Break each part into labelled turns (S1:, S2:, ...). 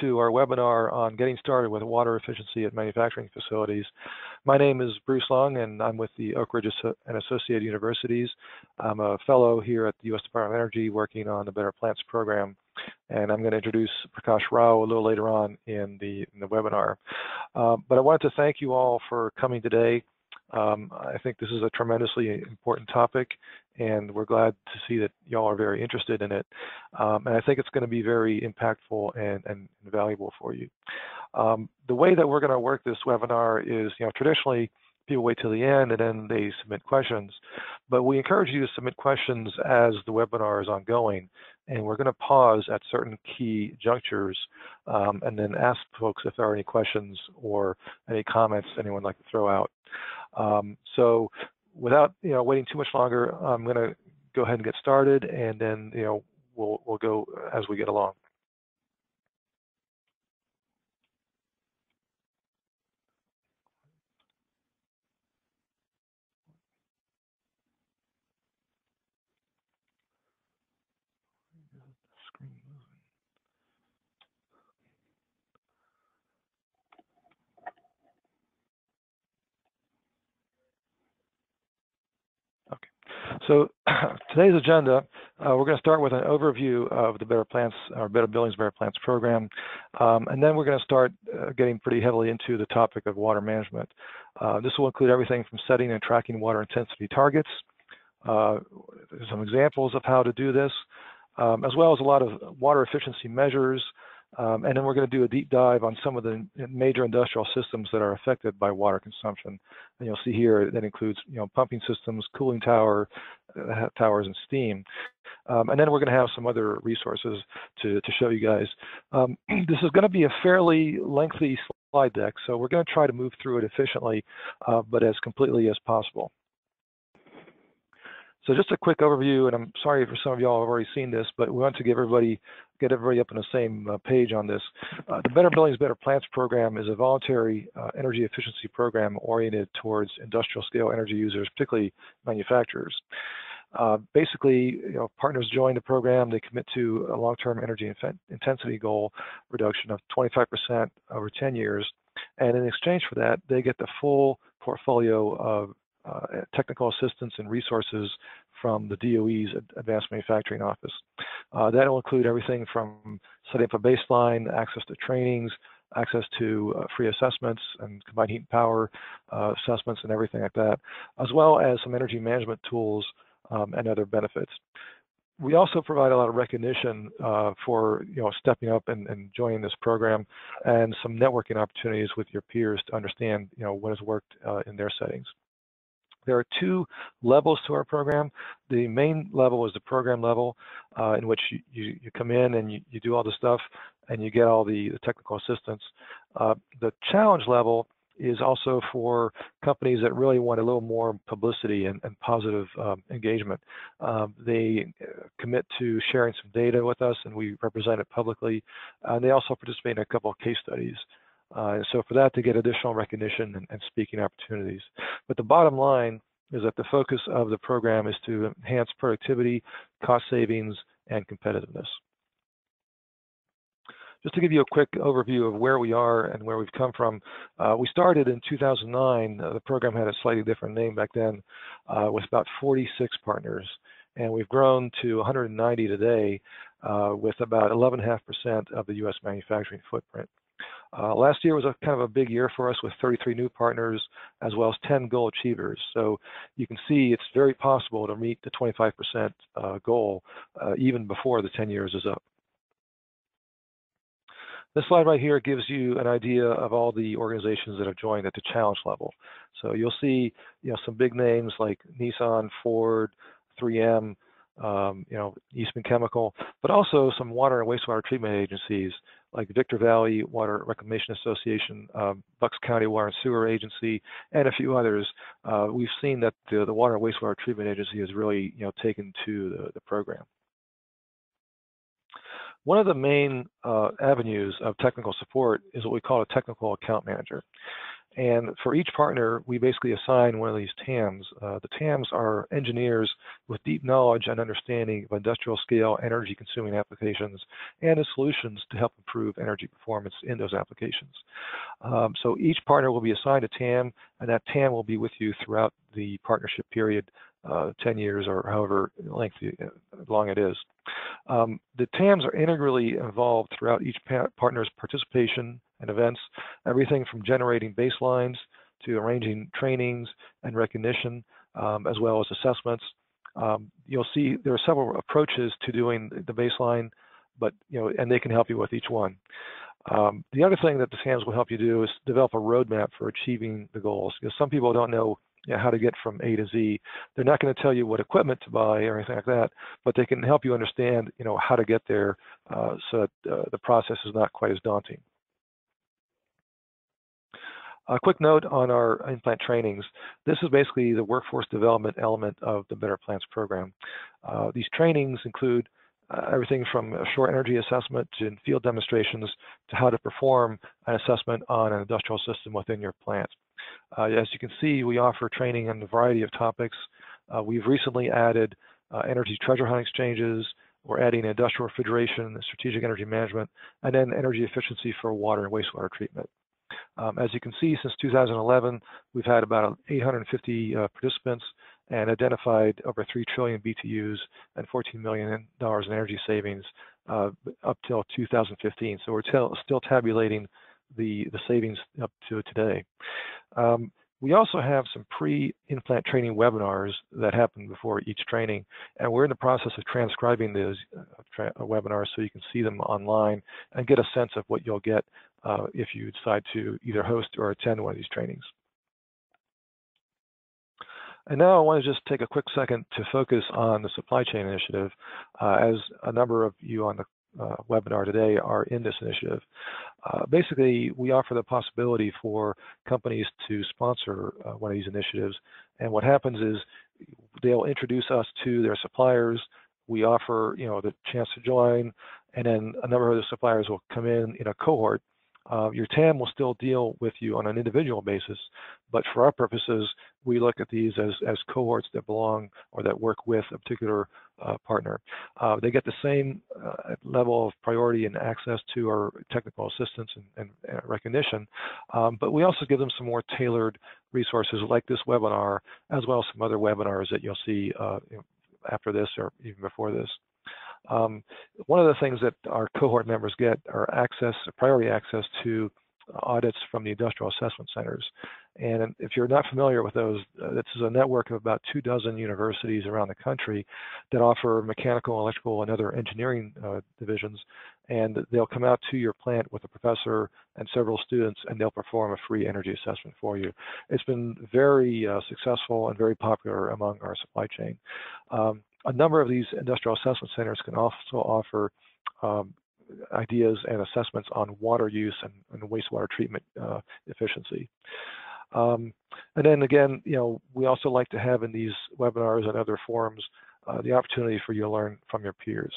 S1: to our webinar on getting started with water efficiency at manufacturing facilities. My name is Bruce Long, and I'm with the Oakridge and Associated Universities. I'm a fellow here at the U.S. Department of Energy working on the Better Plants program, and I'm going to introduce Prakash Rao a little later on in the webinar. But I wanted to thank you all for coming today. I think this is a tremendously important topic, and we're glad to see that y'all are very interested in it. And I think it's going to be very impactful and valuable for you. The way that we're going to work this webinar is, traditionally people wait till the end and then they submit questions, but we encourage you to submit questions as the webinar is ongoing, and we're going to pause at certain key junctures and then ask folks if there are any questions or any comments anyone would like to throw out. So without waiting too much longer, I'm going to go ahead and get started, and then we'll go as we get along. So today's agenda, we're going to start with an overview of the Better Plants, or Better Buildings, Better Plants program, and then we're going to start getting pretty heavily into the topic of water management. This will include everything from setting and tracking water intensity targets, some examples of how to do this, as well as a lot of water efficiency measures, and then we're going to do a deep dive on some of the major industrial systems that are affected by water consumption. And you'll see here that includes, pumping systems, cooling towers, and steam. And then we're going to have some other resources to show you guys. This is going to be a fairly lengthy slide deck, so we're going to try to move through it efficiently, but as completely as possible. So just a quick overview, and I'm sorry for some of y'all have already seen this, but we want to get everybody up on the same page on this. The Better Buildings, Better Plants program is a voluntary energy efficiency program oriented towards industrial scale energy users, particularly manufacturers. Basically, partners join the program, they commit to a long-term energy intensity goal reduction of 25% over 10 years, and in exchange for that, they get the full portfolio of technical assistance and resources from the DOE's Advanced Manufacturing Office. That will include everything from setting up a baseline, access to trainings, access to free assessments and combined heat and power assessments and everything like that, as well as some energy management tools and other benefits. We also provide a lot of recognition for stepping up and joining this program, and some networking opportunities with your peers to understand what has worked in their settings. There are two levels to our program. The main level is the program level, in which you come in and you do all the stuff and you get all the technical assistance. The challenge level is also for companies that really want a little more publicity and positive engagement. They commit to sharing some data with us, and we represent it publicly. They also participate in a couple of case studies. So for that to get additional recognition and speaking opportunities. But the bottom line is that the focus of the program is to enhance productivity, cost savings, and competitiveness. Just to give you a quick overview of where we are and where we've come from, we started in 2009. The program had a slightly different name back then, with about 46 partners. And we've grown to 190 today, with about 11.5% of the U.S. manufacturing footprint. Last year was a kind of a big year for us with 33 new partners as well as 10 goal achievers. So you can see it's very possible to meet the 25% goal even before the 10 years is up. This slide right here gives you an idea of all the organizations that have joined at the challenge level. So you'll see some big names like Nissan, Ford, 3M, Eastman Chemical, but also some water and wastewater treatment agencies like Victor Valley Water Reclamation Association, Bucks County Water and Sewer Agency, and a few others. We've seen that the Water and Wastewater Treatment Agency has really taken to the program. One of the main avenues of technical support is what we call a technical account manager. And for each partner, we basically assign one of these TAMs. The TAMs are engineers with deep knowledge and understanding of industrial scale energy consuming applications and the solutions to help improve energy performance in those applications. So each partner will be assigned a TAM, and that TAM will be with you throughout the partnership period, 10 years or however long it is. The TAMs are integrally involved throughout each partner's participation and events, everything from generating baselines to arranging trainings and recognition, as well as assessments. You'll see there are several approaches to doing the baseline, but and they can help you with each one. The other thing that the TAMs will help you do is develop a roadmap for achieving the goals. Because some people don't know how to get from A to Z. They're not going to tell you what equipment to buy or anything like that, but they can help you understand, how to get there, so that the process is not quite as daunting. A quick note on our in-plant trainings. This is basically the workforce development element of the Better Plants program. These trainings include everything from a short energy assessment to field demonstrations to how to perform an assessment on an industrial system within your plant. As you can see, we offer training on a variety of topics. We've recently added energy treasure hunt exchanges. We're adding industrial refrigeration, strategic energy management, and then energy efficiency for water and wastewater treatment. As you can see, since 2011, we've had about 850 participants and identified over 3 trillion BTUs and $14 million in energy savings up till 2015. So we're still tabulating the savings up to today. We also have some pre-in-plant training webinars that happen before each training, and we're in the process of transcribing those webinars so you can see them online and get a sense of what you'll get if you decide to either host or attend one of these trainings. And now I want to just take a quick second to focus on the supply chain initiative, as a number of you on the webinar today are in this initiative. Basically, we offer the possibility for companies to sponsor one of these initiatives, and what happens is they'll introduce us to their suppliers. We offer, the chance to join, and then a number of the suppliers will come in a cohort. Your TAM will still deal with you on an individual basis, but for our purposes, we look at these as cohorts that belong or that work with a particular partner. They get the same level of priority and access to our technical assistance and recognition, but we also give them some more tailored resources like this webinar, as well as some other webinars that you'll see after this or even before this. One of the things that our cohort members get are priority access to audits from the industrial assessment centers. And if you're not familiar with those, this is a network of about 24 universities around the country that offer mechanical, electrical, and other engineering divisions. And they'll come out to your plant with a professor and several students, and they'll perform a free energy assessment for you. It's been very successful and very popular among our supply chain. A number of these industrial assessment centers can also offer ideas and assessments on water use and wastewater treatment efficiency. And then again, we also like to have in these webinars and other forums the opportunity for you to learn from your peers.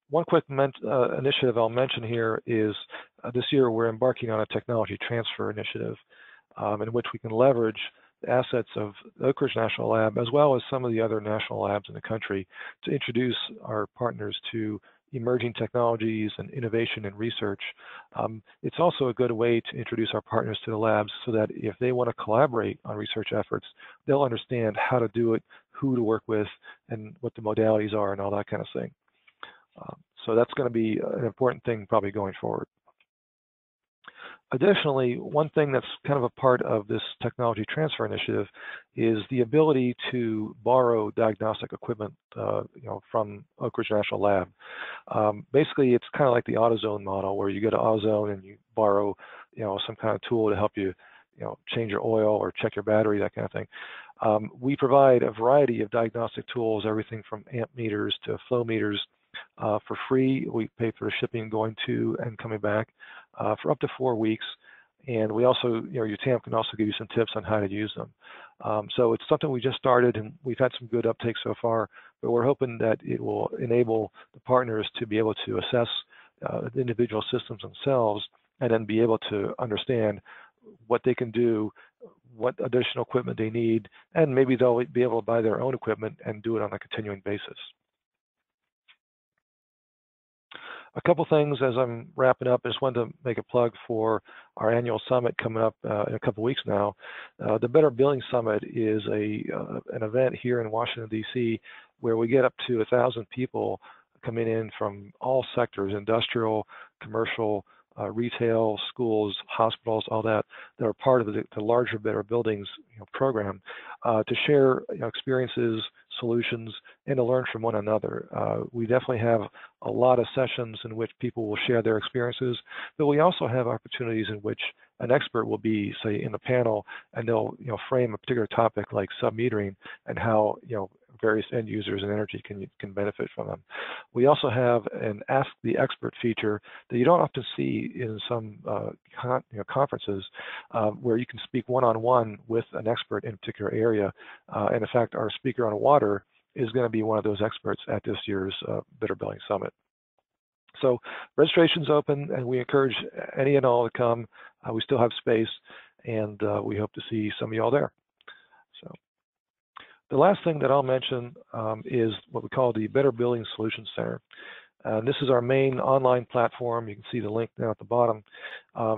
S1: One quick initiative I'll mention here is this year we're embarking on a technology transfer initiative in which we can leverage the assets of the Oakridge National Lab, as well as some of the other national labs in the country, to introduce our partners to emerging technologies and innovation and research. It's also a good way to introduce our partners to the labs so that if they want to collaborate on research efforts, they'll understand how to do it, who to work with, and what the modalities are and all that kind of thing. So that's going to be an important thing probably going forward. Additionally, one thing that's kind of a part of this technology transfer initiative is the ability to borrow diagnostic equipment, from Oakridge National Lab. Basically, it's kind of like the AutoZone model, where you go to AutoZone and you borrow, some kind of tool to help you, change your oil or check your battery, that kind of thing. We provide a variety of diagnostic tools, everything from amp meters to flow meters, for free. We pay for the shipping going to and coming back for up to 4 weeks. And we also, your TAM can also give you some tips on how to use them. So it's something we just started, and we've had some good uptake so far, but we're hoping that it will enable the partners to be able to assess the individual systems themselves and then be able to understand what they can do, what additional equipment they need, and maybe they'll be able to buy their own equipment and do it on a continuing basis. A couple things as I'm wrapping up. I just wanted to make a plug for our annual summit coming up in a couple weeks now. The Better Building Summit is an event here in Washington, D.C., where we get up to 1,000 people coming in from all sectors, industrial, commercial, retail, schools, hospitals, all that are part of the larger Better Buildings program to share experiences, solutions, and to learn from one another. We definitely have a lot of sessions in which people will share their experiences, but we also have opportunities in which an expert will be, say, in the panel, and they'll frame a particular topic like submetering and how various end users and energy can benefit from them. We also have an Ask the Expert feature that you don't often see in some conferences, where you can speak one-on-one with an expert in a particular area. And in fact, our speaker on water is going to be one of those experts at this year's Better Building Summit. So registration's open, and we encourage any and all to come. We still have space, and we hope to see some of y'all there. So the last thing that I'll mention is what we call the Better Building Solutions Center. This is our main online platform. You can see the link down at the bottom.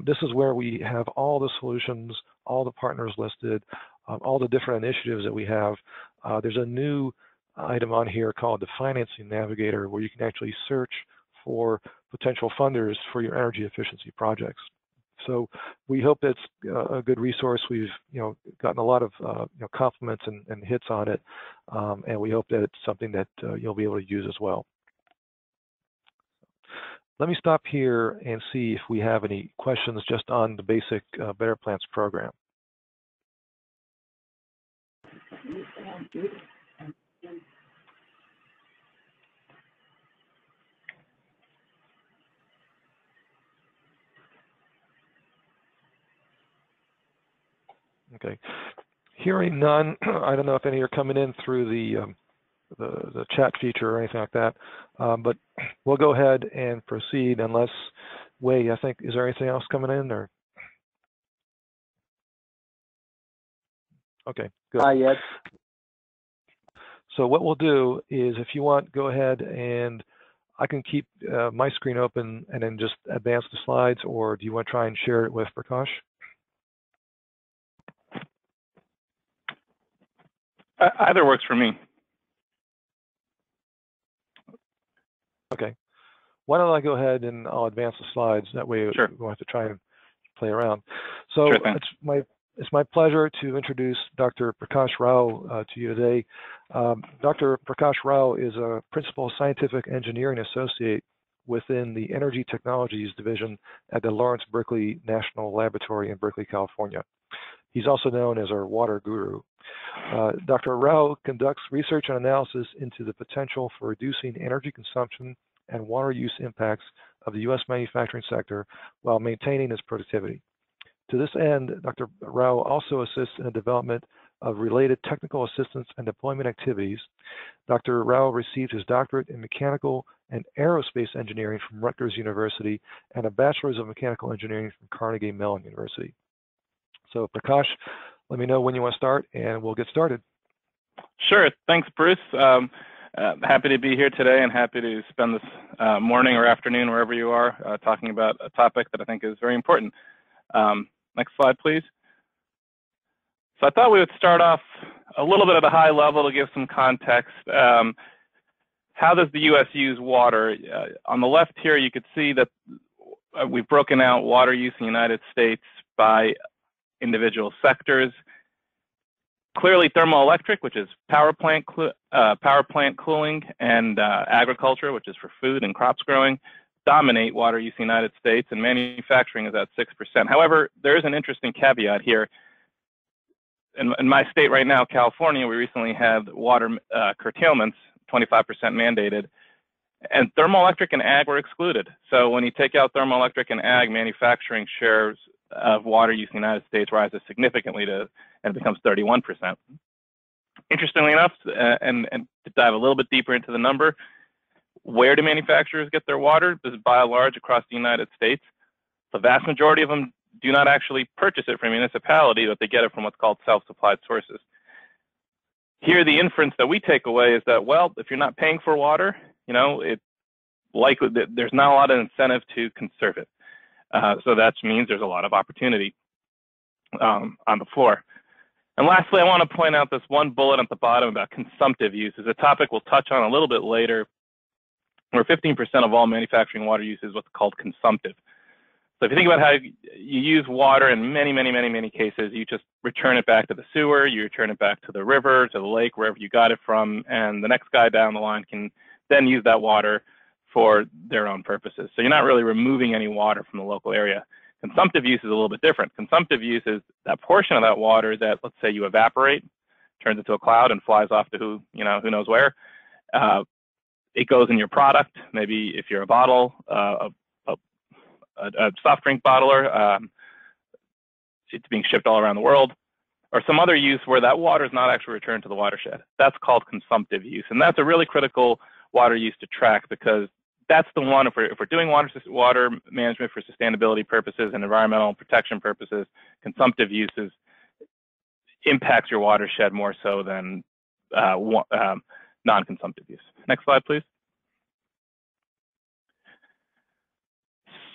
S1: This is where we have all the solutions, all the partners listed, all the different initiatives that we have. There's a new item on here called the Financing Navigator, where you can actually search for potential funders for your energy efficiency projects. So we hope that's a good resource. We've gotten a lot of compliments and hits on it, and we hope that it's something that you'll be able to use as well. Let me stop here and see if we have any questions just on the basic Better Plants program. Okay, hearing none. I don't know if any are coming in through the chat feature or anything like that, but we'll go ahead and proceed unless, Wei, I think, is there anything else coming in or? Okay, good.
S2: Yes.
S1: So what we'll do is, if you want, go ahead and I can keep my screen open and then just advance the slides, or do you want to try and share it with Prakash?
S3: Either works for me.
S1: Okay. Why don't I go ahead and I'll advance the slides. That way
S3: Sure.
S1: we won't have to try and play around. So
S3: Sure,
S1: it's my pleasure to introduce Dr. Prakash Rao to you today. Dr. Prakash Rao is a Principal Scientific Engineering Associate within the Energy Technologies Division at the Lawrence Berkeley National Laboratory in Berkeley, California. He's also known as our water guru. Dr. Rao conducts research and analysis into the potential for reducing energy consumption and water use impacts of the U.S. manufacturing sector while maintaining its productivity. To this end, Dr. Rao also assists in the development of related technical assistance and deployment activities. Dr. Rao received his doctorate in mechanical and aerospace engineering from Rutgers University and a bachelor's of mechanical engineering from Carnegie Mellon University. So Prakash, let me know when you want to start and we'll get started.
S3: Sure, thanks Bruce. Happy to be here today and happy to spend this morning or afternoon, wherever you are, talking about a topic that I think is very important. Next slide, please. So I thought we would start off a little bit at a high level to give some context. How does the U.S. use water? On the left here, you could see that we've broken out water use in the United States by individual sectors. Clearly thermoelectric, which is power plant cooling, and agriculture, which is for food and crops growing, dominate water use in the United States, and manufacturing is at 6%. However, there is an interesting caveat here. In my state right now, California, we recently had water curtailments, 25% mandated, and thermoelectric and ag were excluded. So when you take out thermoelectric and ag, manufacturing shares of water use in the United States rises significantly and it becomes 31%. Interestingly enough, and to dive a little bit deeper into the number, where do manufacturers get their water? This is by and large across the United States. The vast majority of them do not actually purchase it from a municipality, but they get it from what's called self-supplied sources. Here, the inference that we take away is that, well, if you're not paying for water, you know, it's likely that there's not a lot of incentive to conserve it. So that means there's a lot of opportunity on the floor. And lastly, I want to point out this one bullet at the bottom about consumptive use. Is a topic we'll touch on a little bit later, where 15% of all manufacturing water use is what's called consumptive. So if you think about how you use water in many cases, you just return it back to the sewer, you return it back to the river, to the lake, wherever you got it from, and the next guy down the line can then use that water for their own purposes. So you're not really removing any water from the local area. Consumptive use is a little bit different. Consumptive use is that portion of that water that, let's say, you evaporate, turns into a cloud and flies off to who knows where. It goes in your product. Maybe if you're a bottle, a soft drink bottler, it's being shipped all around the world, or some other use where that water is not actually returned to the watershed. That's called consumptive use, and that's a really critical water use to track, because that's the one, if we're doing water management for sustainability purposes and environmental protection purposes, consumptive uses impacts your watershed more so than non-consumptive use. Next slide, please.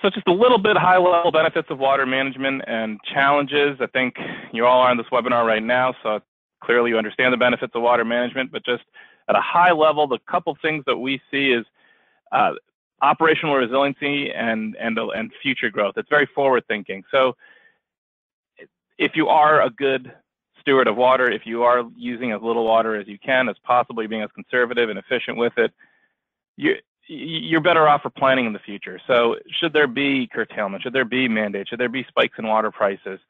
S3: So just a little bit high-level benefits of water management and challenges. I think you all are on this webinar right now, so clearly you understand the benefits of water management, but just at a high level, the couple things that we see is operational resiliency and future growth. It's very forward-thinking. So if you are a good steward of water, if you are using as little water as you can, as possibly being as conservative and efficient with it, you're better off for planning in the future. So should there be curtailment, should there be mandates, should there be spikes in water prices,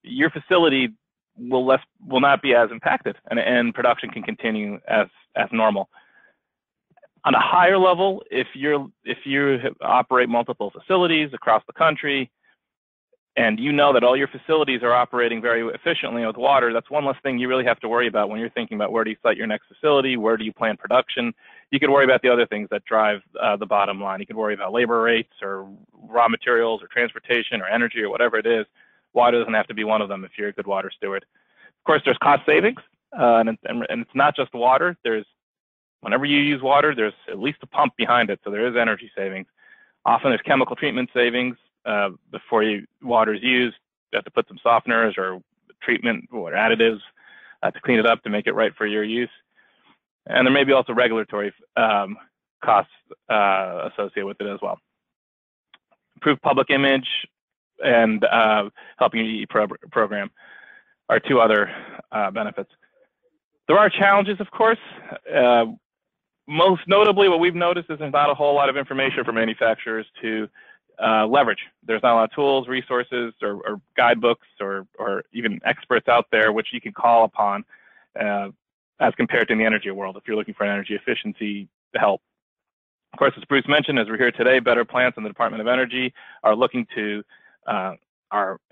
S3: your facility will not be as impacted, and production can continue as normal. On a higher level, if you operate multiple facilities across the country, and you know that all your facilities are operating very efficiently with water, that's one less thing you really have to worry about when you're thinking about where do you site your next facility, where do you plan production. You could worry about the other things that drive the bottom line. You could worry about labor rates or raw materials or transportation or energy or whatever it is. Water doesn't have to be one of them if you're a good water steward. Of course, there's cost savings, and it's not just water. Whenever you use water, there's at least a pump behind it, so there is energy savings. Often there's chemical treatment savings. Before water is used, you have to put some softeners or treatment or additives to clean it up to make it right for your use. And there may be also regulatory costs associated with it as well. Improved public image and helping your program are two other benefits. There are challenges, of course. Most notably, what we've noticed is there's not a whole lot of information for manufacturers to leverage. There's not a lot of tools, resources, or guidebooks, or even experts out there which you can call upon as compared to in the energy world if you're looking for an energy efficiency help. Of course, as Bruce mentioned, as we're here today, Better Plants and the Department of Energy are looking to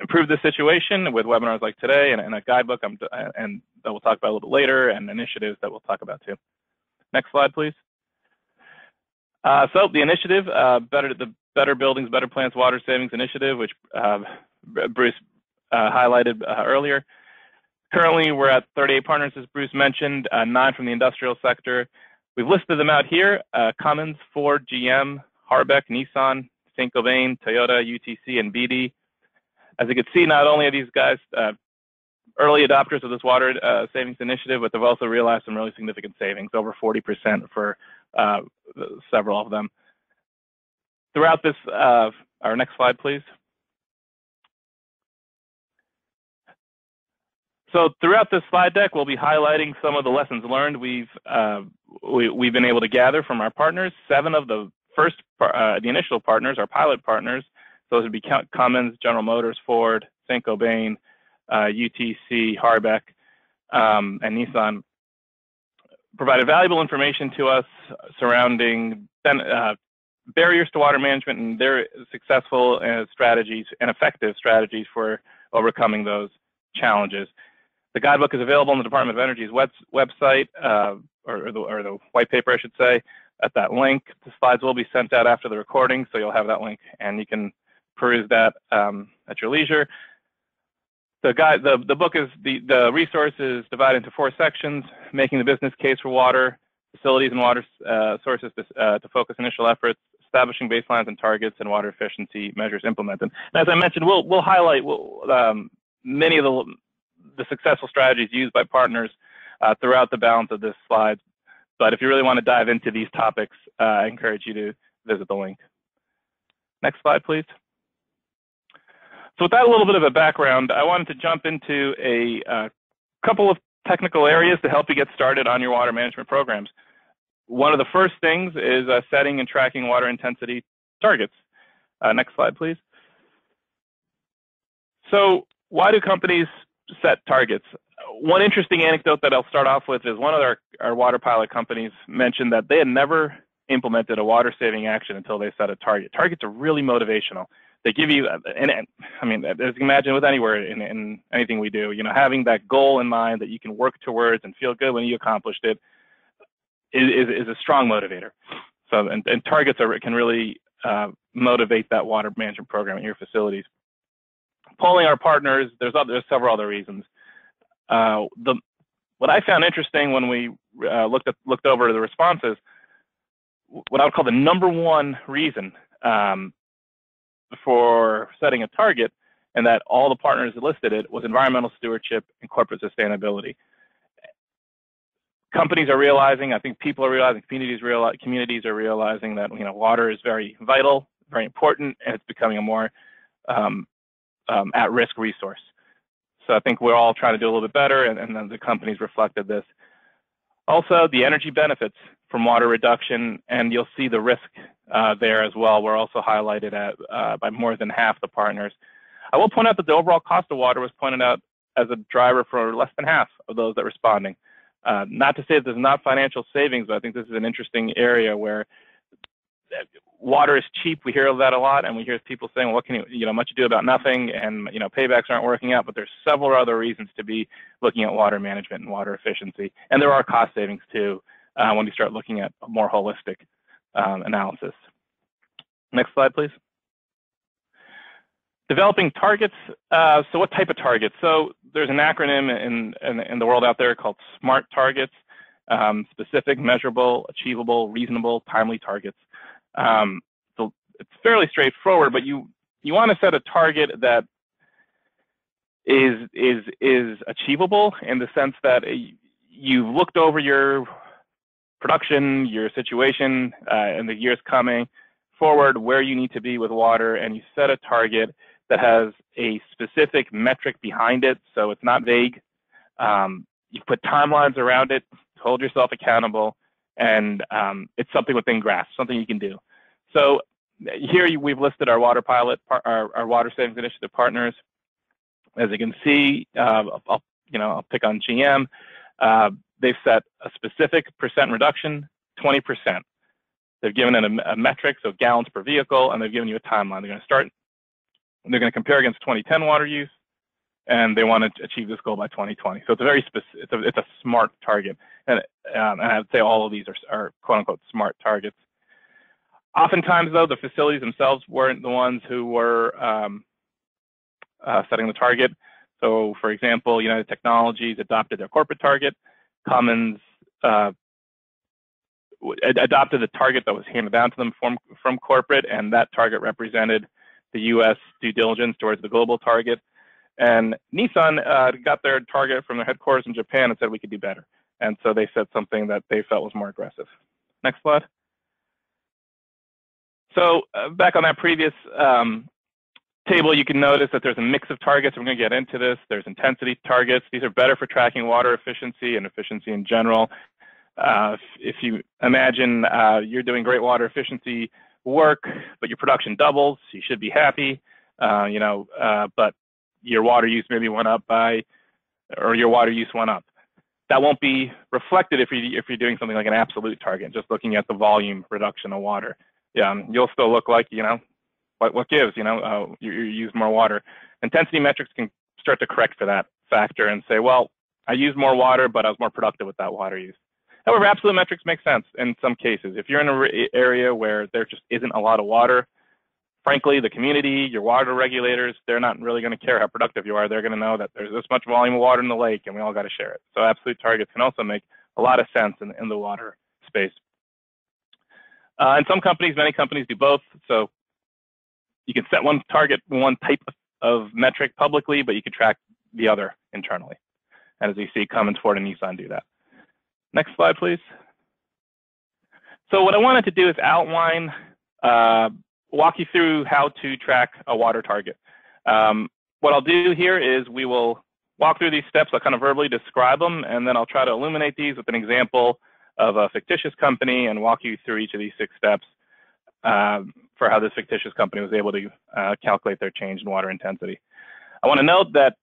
S3: improve this situation with webinars like today and a guidebook and that we'll talk about a little bit later, and initiatives that we'll talk about too. Next slide, please. So the initiative, the Better Buildings, Better Plants Water Savings Initiative, which Bruce highlighted earlier. Currently, we're at 38 partners, as Bruce mentioned, 9 from the industrial sector. We've listed them out here: Cummins, Ford, GM, Harbeck, Nissan, Saint-Gobain, Toyota, UTC, and BD. As you can see, not only are these guys early adopters of this water savings initiative, but they've also realized some really significant savings, over 40% for several of them. Throughout this, our next slide, please. So throughout this slide deck, we'll be highlighting some of the lessons learned we've been able to gather from our partners. 7 of the the initial partners, our pilot partners, those would be Cummins, General Motors, Ford, Saint-Gobain, UTC, Harbeck, and Nissan, provided valuable information to us surrounding barriers to water management and their successful strategies and effective strategies for overcoming those challenges. The guidebook is available on the Department of Energy's website, or the white paper, I should say, at that link. The slides will be sent out after the recording, so you'll have that link and you can peruse that at your leisure. The book is the resource is divided into 4 sections: making the business case for water, facilities and water sources to focus initial efforts, establishing baselines and targets, and water efficiency measures implemented. And as I mentioned, we'll highlight many of the successful strategies used by partners throughout the balance of this slide. But if you really want to dive into these topics, I encourage you to visit the link. Next slide, please. So with that little bit of a background, I wanted to jump into a couple of technical areas to help you get started on your water management programs. One of the first things is setting and tracking water intensity targets. Next slide, please. So why do companies set targets? One interesting anecdote that I'll start off with is one of our water pilot companies mentioned that they had never implemented a water saving action until they set a target. Targets are really motivational. They give you, and I mean, as you can imagine with anywhere in anything we do, having that goal in mind that you can work towards and feel good when you accomplished it is a strong motivator. So, and targets can really motivate that water management program in your facilities. Polling our partners, there's several other reasons. What I found interesting when we looked over the responses, what I would call the #1 reason for setting a target, and that all the partners listed it, was environmental stewardship and corporate sustainability. Companies are realizing, I think people are realizing, communities are realizing that water is very vital, very important, and it's becoming a more at-risk resource. So I think we're all trying to do a little bit better, and then the companies reflected this. Also, the energy benefits from water reduction, and you'll see the risk there as well, were also highlighted by more than half the partners. I will point out that the overall cost of water was pointed out as a driver for less than half of those that are responding. Not to say that there's not financial savings, but I think this is an interesting area where water is cheap. We hear that a lot, and we hear people saying, well, what can much do about nothing, and paybacks aren't working out. But there's several other reasons to be looking at water management and water efficiency, and there are cost savings too when you start looking at a more holistic analysis. Next slide, please. Developing targets. So what type of targets? So there's an acronym in the world out there called SMART targets: specific, measurable, achievable, reasonable, timely targets. So it's fairly straightforward, but you want to set a target that is achievable in the sense that you've looked over your production, your situation, in the years coming forward, where you need to be with water, and you set a target that has a specific metric behind it, so it's not vague. You've put timelines around it, hold yourself accountable, and it's something within grasp, something you can do. So here we've listed our water pilot, our water savings initiative partners. As you can see, I'll pick on GM. They've set a specific percent reduction, 20%. They've given it a metric, so gallons per vehicle, and they've given you a timeline. They're going to compare against 2010 water use, and they want to achieve this goal by 2020. So it's a very specific, it's a SMART target, and I would say all of these are quote unquote SMART targets. Oftentimes, though, the facilities themselves weren't the ones who were setting the target. So, for example, United Technologies adopted their corporate target. Cummins adopted the target that was handed down to them from corporate, and that target represented the U.S. due diligence towards the global target. And Nissan got their target from their headquarters in Japan and said we could do better. And so they set something that they felt was more aggressive. Next slide. So back on that previous table, you can notice that there's a mix of targets. We're going to get into this. There's intensity targets. These are better for tracking water efficiency and efficiency in general. If you imagine you're doing great water efficiency work, but your production doubles, you should be happy, but your water use maybe went up or your water use went up. That won't be reflected if you're doing something like an absolute target, just looking at the volume reduction of water. You'll still look like, what gives, you use more water. Intensity metrics can start to correct for that factor and say, well, I used more water, but I was more productive with that water use. However, absolute metrics make sense in some cases. If you're in an area where there just isn't a lot of water, frankly, the community, your water regulators, they're not really going to care how productive you are. They're going to know that there's this much volume of water in the lake and we all got to share it. So absolute targets can also make a lot of sense in the water space. And some companies, many companies do both. So you can set one target, one type of metric publicly, but you can track the other internally. And as you see, Cummins, Ford, and Nissan do that. Next slide, please. So what I wanted to do is outline, walk you through how to track a water target. What I'll do here is we will walk through these steps. I'll kind of verbally describe them, and then I'll try to illuminate these with an example of a fictitious company and walk you through each of these 6 steps for how this fictitious company was able to calculate their change in water intensity. I want to note that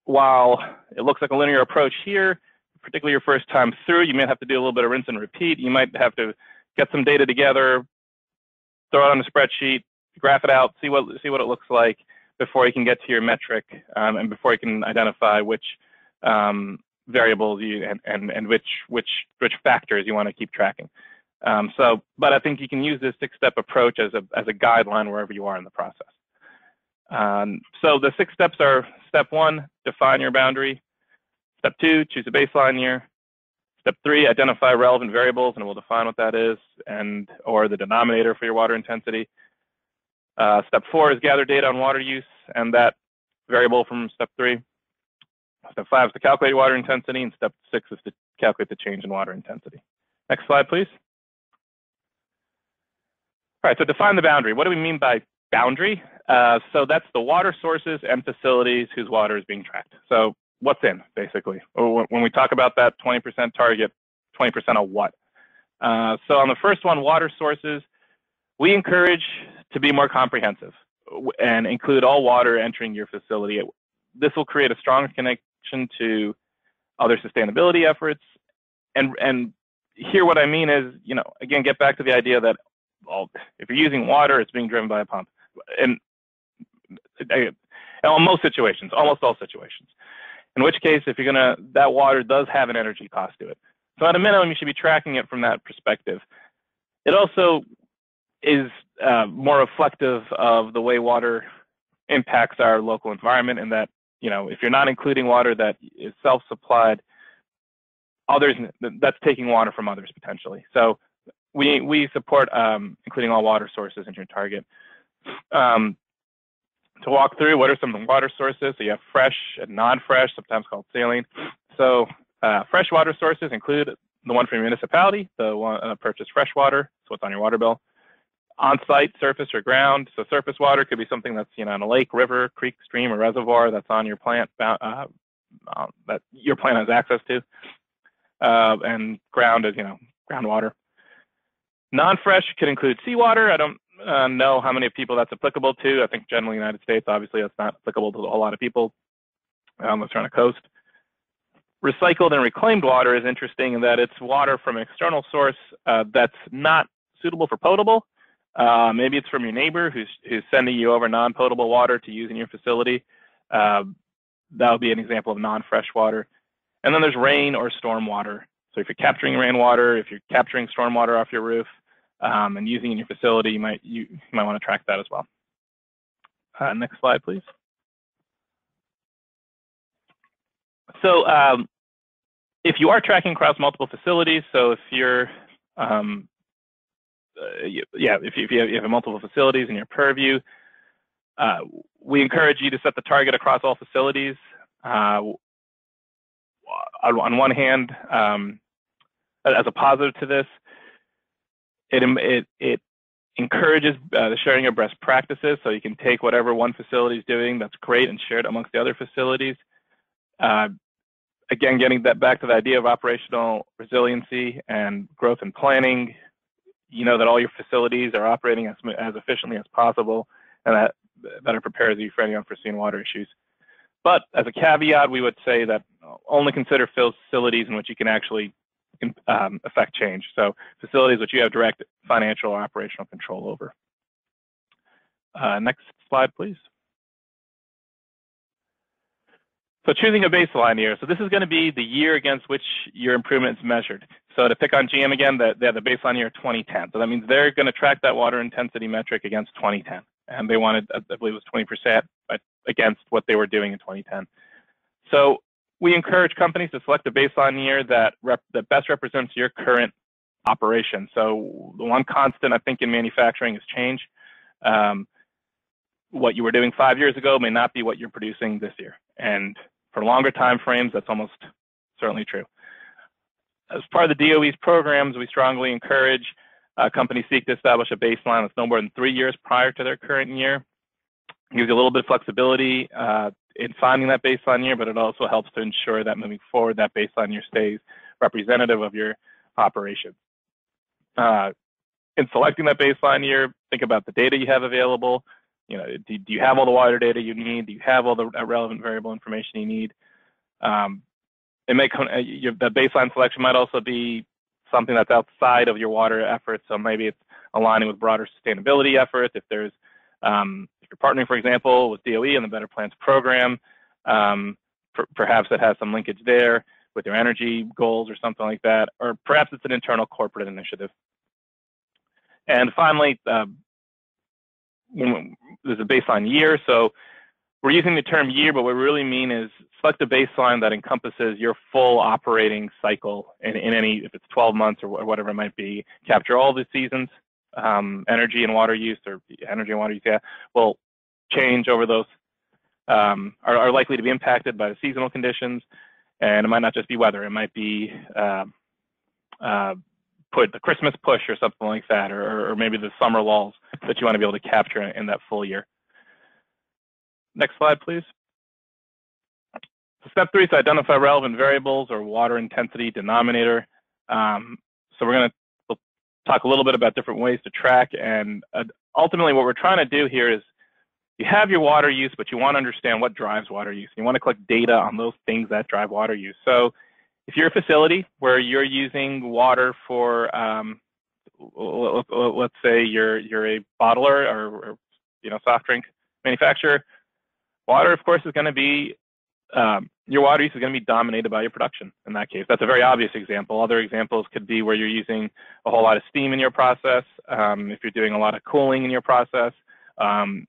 S3: while it looks like a linear approach here, particularly your first time through, you may have to do a little bit of rinse and repeat. You might have to get some data together, throw it on a spreadsheet, graph it out, see what it looks like before you can get to your metric, and before you can identify which variables and which factors you want to keep tracking. But I think you can use this 6-step approach as a guideline wherever you are in the process. So the 6 steps are: step 1, define your boundary. Step 2, choose a baseline year. Step 3, identify relevant variables, and we'll define what that is, or the denominator for your water intensity. Step 4 is gather data on water use, and that variable from step 3. Step 5 is to calculate your water intensity, and step 6 is to calculate the change in water intensity. Next slide, please. All right, so define the boundary. What do we mean by boundary? So that's the water sources and facilities whose water is being tracked. So what's in, basically? When we talk about that 20% target, 20% of what? So on the first one, water sources, we encourage to be more comprehensive and include all water entering your facility. This will create a strong connection to other sustainability efforts. And here what I mean is, again, get back to the idea that if you're using water, it's being driven by a pump. And in most situations, almost all situations. In which case, if you're that water does have an energy cost to it. So at a minimum, you should be tracking it from that perspective. It also is more reflective of the way water impacts our local environment, in that, if you're not including water that is self-supplied, that's taking water from others potentially. So we support including all water sources in your target. To walk through, what are some of the water sources? So you have fresh and non-fresh, sometimes called saline. So fresh water sources include the one from your municipality, the one purchased fresh water, so what's on your water bill. On-site, surface or ground. So surface water could be something that's in a lake, river, creek, stream, or reservoir that's on your plant, that your plant has access to. And ground is, groundwater. Non-fresh could include seawater. I don't know how many people that's applicable to. I think generally in the United States, obviously that's not applicable to a whole lot of people unless you're on a coast. Recycled and reclaimed water is interesting in that it's water from an external source that's not suitable for potable. Maybe it's from your neighbor who's sending you over non-potable water to use in your facility. That would be an example of non-fresh water. And then there's rain or storm water. So if you're capturing rainwater, if you're capturing storm water off your roof, and using in your facility, you might want to track that as well. Next slide, please. So if you are tracking across multiple facilities, so if you're, if you have multiple facilities in your purview, we encourage you to set the target across all facilities. On one hand, as a positive to this, it encourages the sharing of best practices, so you can take whatever one facility is doing that's great and share it amongst the other facilities. Again, getting that back to the idea of operational resiliency and growth and planning, that all your facilities are operating as efficiently as possible, and that better prepares you for any unforeseen water issues. But as a caveat, we would say that only consider facilities in which you can actually affect change. So facilities which you have direct financial or operational control over. Next slide, please. So choosing a baseline year. So this is going to be the year against which your improvement is measured. So to pick on GM again, they have the baseline year 2010. So that means they're going to track that water intensity metric against 2010. and they wanted, I believe it was 20% against what they were doing in 2010. So we encourage companies to select a baseline year that best represents your current operation. So the one constant I think in manufacturing is change. What you were doing 5 years ago may not be what you're producing this year. And for longer time frames, that's almost certainly true. As part of the DOE's programs, we strongly encourage companies seek to establish a baseline that's no more than 3 years prior to their current year. It gives you a little bit of flexibility in finding that baseline year, but it also helps to ensure that moving forward, that baseline year stays representative of your operation. In selecting that baseline year, think about the data you have available. You know, do you have all the water data you need? Do you have all the relevant variable information you need? It may the baseline selection might also be something that's outside of your water efforts. So maybe it's aligning with broader sustainability efforts. If there's if you're partnering, for example, with DOE and the Better Plants program, perhaps it has some linkage there with your energy goals or something like that, or perhaps it's an internal corporate initiative. And finally, there's a baseline year. So we're using the term year, but what we really mean is select a baseline that encompasses your full operating cycle in any, if it's 12 months or whatever it might be, capture all the seasons, energy and water use, or energy and water use, yeah, will change over those, are likely to be impacted by the seasonal conditions. And it might not just be weather, it might be put the Christmas push or something like that, or maybe the summer lulls that you want to be able to capture in that full year. Next slide, please. So step 3 is to identify relevant variables or water intensity denominator. So we'll talk a little bit about different ways to track, and ultimately what we're trying to do here is you have your water use, but you want to understand what drives water use. You want to collect data on those things that drive water use. So if you're a facility where you're using water for, let's say you're a bottler or soft drink manufacturer, water, of course, is going to be, your water use is going to be dominated by your production in that case. That's a very obvious example. Other examples could be where you're using a whole lot of steam in your process, if you're doing a lot of cooling in your process,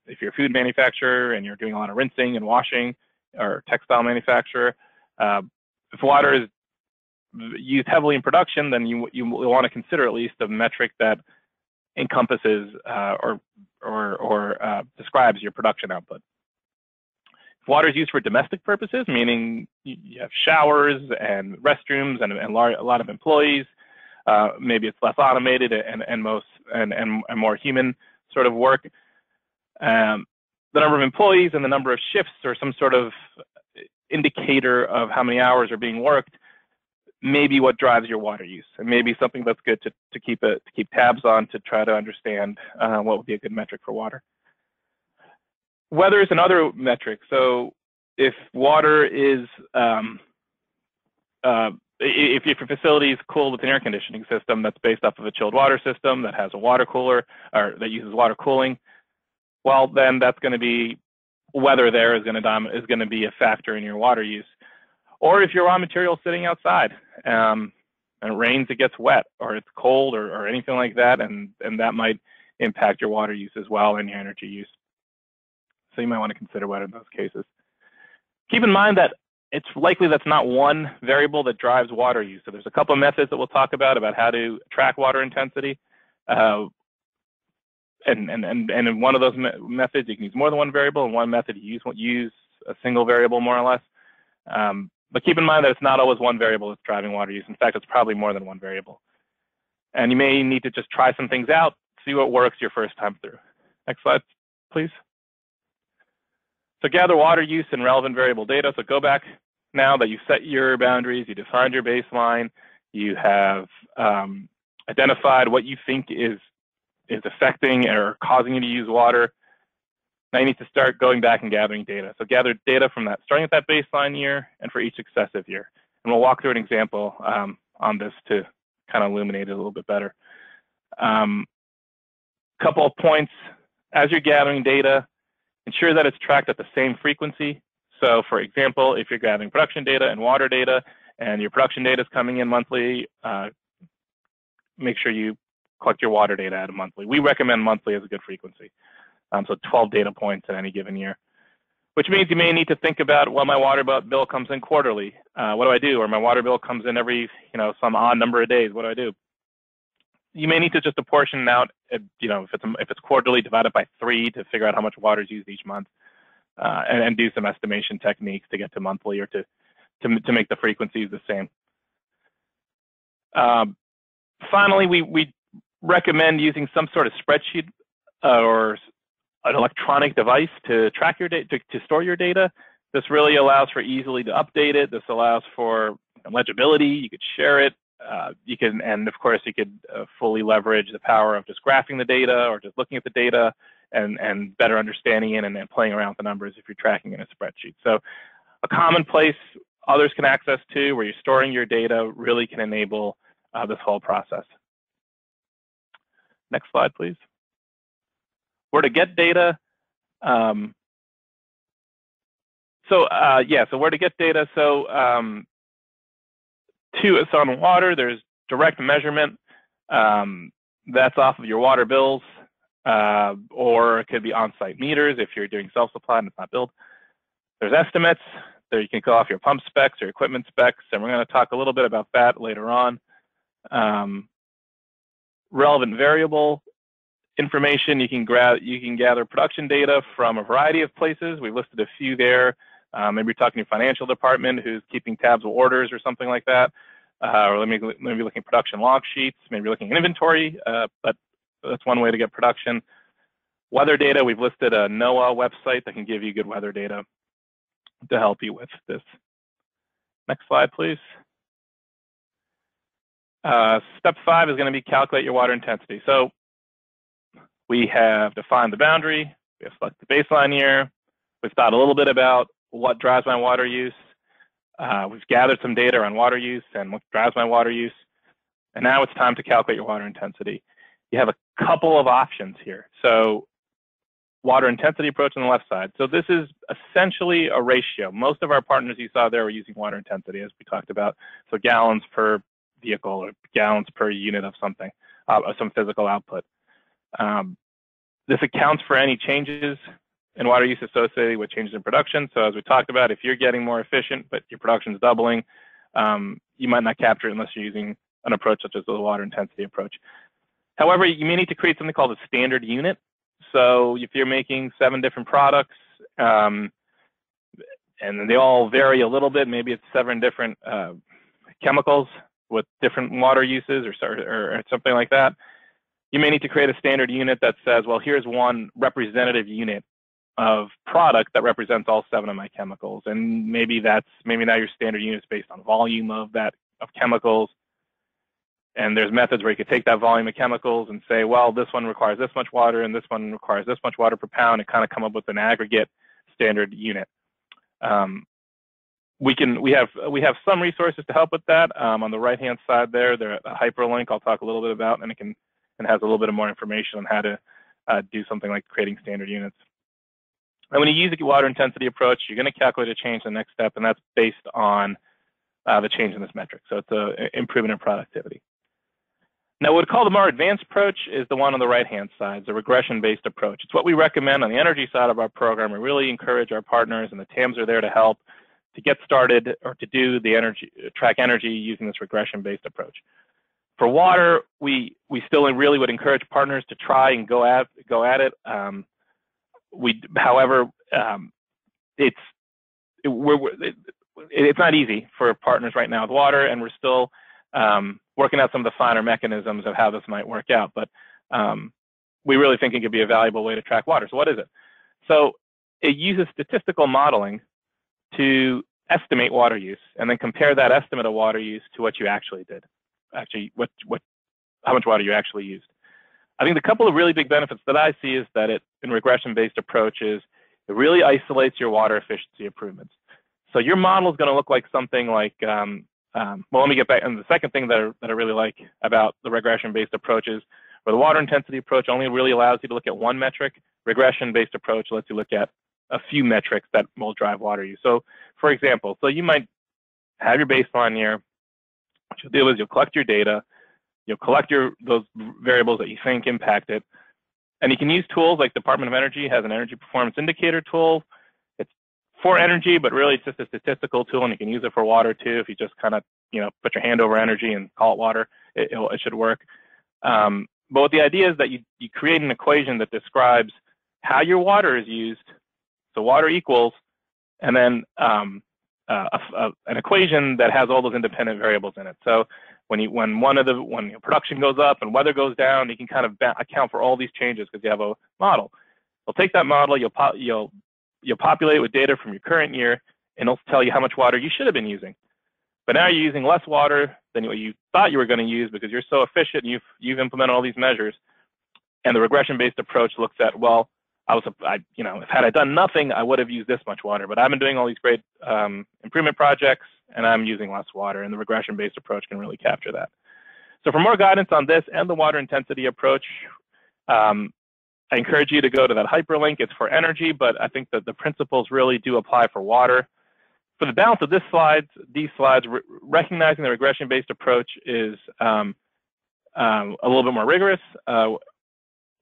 S3: if you're a food manufacturer and you're doing a lot of rinsing and washing, or textile manufacturer. If water is used heavily in production, then you want to consider at least a metric that encompasses or describes your production output. If water is used for domestic purposes, meaning you have showers and restrooms and a lot of employees, maybe it's less automated and more human sort of work. The number of employees and the number of shifts or some sort of indicator of how many hours are being worked may be what drives your water use, and maybe something that's good to keep tabs on to try to understand what would be a good metric for water. Weather is another metric. So if water is, if your facility is cooled with an air conditioning system that's based off of a chilled water system that has a water cooler or that uses water cooling, well, then that's going to be, weather there is going to be a factor in your water use. Or if your raw material is sitting outside and it rains, it gets wet, or it's cold or anything like that, and that might impact your water use as well and your energy use. So you might want to consider weather in those cases. Keep in mind that it's likely that's not one variable that drives water use. So there's a couple of methods that we'll talk about how to track water intensity. And in one of those methods, you can use more than one variable. In one method, you use a single variable, more or less. But keep in mind that it's not always one variable that's driving water use. In fact, it's probably more than one variable. And you may need to just try some things out, see what works your first time through. Next slide, please. So gather water use and relevant variable data. So go back now that you've set your boundaries, you defined your baseline, you have identified what you think is affecting or causing you to use water. Now you need to start going back and gathering data. So gather data from that, starting at that baseline year and for each successive year. And we'll walk through an example on this to kind of illuminate it a little bit better. Couple of points, as you're gathering data, ensure that it's tracked at the same frequency. So for example, if you're gathering production data and water data and your production data is coming in monthly, make sure you collect your water data at a monthly. We recommend monthly as a good frequency. So 12 data points in any given year, which means you may need to think about, well, my water bill comes in quarterly. What do I do? Or my water bill comes in every, some odd number of days. What do I do? You may need to just apportion out, if it's quarterly, divide it by 3 to figure out how much water is used each month, and do some estimation techniques to get to monthly or to make the frequencies the same. Finally, we recommend using some sort of spreadsheet or an electronic device to track your data, to store your data. This really allows for easily to update it. This allows for legibility. You could share it. And of course, you could fully leverage the power of just graphing the data or just looking at the data and better understanding it and then playing around with the numbers if you're tracking in a spreadsheet. So a common place others can access to where you're storing your data really can enable this whole process. Next slide, please. Where to get data. So where to get data. So on water, there's direct measurement. That's off of your water bills, or it could be on-site meters if you're doing self-supply and it's not billed. There's estimates. There you can go off your pump specs or equipment specs, and we're going to talk a little bit about that later on. Relevant variable information, you can gather production data from a variety of places. We've listed a few there. Maybe you're talking to your financial department who's keeping tabs of orders or something like that. Or maybe looking at production log sheets, maybe looking at inventory, but that's one way to get production. Weather data, we've listed a NOAA website that can give you good weather data to help you with this. Next slide, please. Step 5 is going to be calculate your water intensity. So we have defined the boundary, we have selected the baseline year, we've thought a little bit about what drives my water use, we've gathered some data on water use and what drives my water use, and now it's time to calculate your water intensity. You have a couple of options here. So water intensity approach on the left side. So this is essentially a ratio. Most of our partners you saw there were using water intensity, as we talked about. So gallons per vehicle or gallons per unit of something, some physical output. This accounts for any changes in water use associated with changes in production. So as we talked about, if you're getting more efficient, but your production is doubling, you might not capture it unless you're using an approach such as the water intensity approach. However, you may need to create something called a standard unit. So if you're making 7 different products, and they all vary a little bit, maybe it's 7 different chemicals with different water uses or something like that, you may need to create a standard unit that says, well, here's one representative unit of product that represents all 7 of my chemicals. And maybe now your standard unit is based on volume of chemicals. And there's methods where you could take that volume of chemicals and say, well, this one requires this much water and this one requires this much water per pound, and kind of come up with an aggregate standard unit. We have some resources to help with that. On the right-hand side there, there's a hyperlink I'll talk a little bit about, and it has a little bit of more information on how to do something like creating standard units. And when you use the water intensity approach, you're going to calculate a change in the next step, and that's based on the change in this metric. So it's an improvement in productivity. Now, what we call the more advanced approach is the one on the right-hand side, the regression-based approach. It's what we recommend on the energy side of our program. We really encourage our partners, and the TAMs are there to help to get started or to do the track energy using this regression-based approach. For water, we still really would encourage partners to try and go at it. However, it's not easy for partners right now with water, and we're still working out some of the finer mechanisms of how this might work out. But we really think it could be a valuable way to track water. So what is it? So it uses statistical modeling to estimate water use and then compare that estimate of water use to what you actually did. Actually, how much water you actually used. I think the couple of really big benefits that I see is that in regression-based approaches, it really isolates your water efficiency improvements. So your model is going to look like something like, well, let me get back. And the second thing that I really like about the regression-based approaches, where the water intensity approach only really allows you to look at one metric, regression-based approach lets you look at a few metrics that will drive water use. So, for example, you might have your baseline year. What you'll do is you'll collect your data, you'll collect those variables that you think impact it, And you can use tools like Department of Energy has an energy performance indicator tool. It's for energy, but really it's just a statistical tool, and you can use it for water too. If you just kind of, put your hand over energy and call it water, it should work. But what the idea is that you create an equation that describes how your water is used. So water equals, and then an equation that has all those independent variables in it. So when your production goes up and weather goes down, you can kind of account for all these changes because you have a model. You'll take that model, you'll populate it with data from your current year, and it'll tell you how much water you should have been using. But now you're using less water than what you thought you were going to use because you're so efficient and you've implemented all these measures. And the regression-based approach looks at, well, if had I done nothing, I would have used this much water. But I've been doing all these great improvement projects, and I'm using less water. And the regression-based approach can really capture that. So for more guidance on this and the water intensity approach, I encourage you to go to that hyperlink. It's for energy, but I think that the principles really do apply for water. For the balance of these slides, recognizing the regression-based approach is a little bit more rigorous.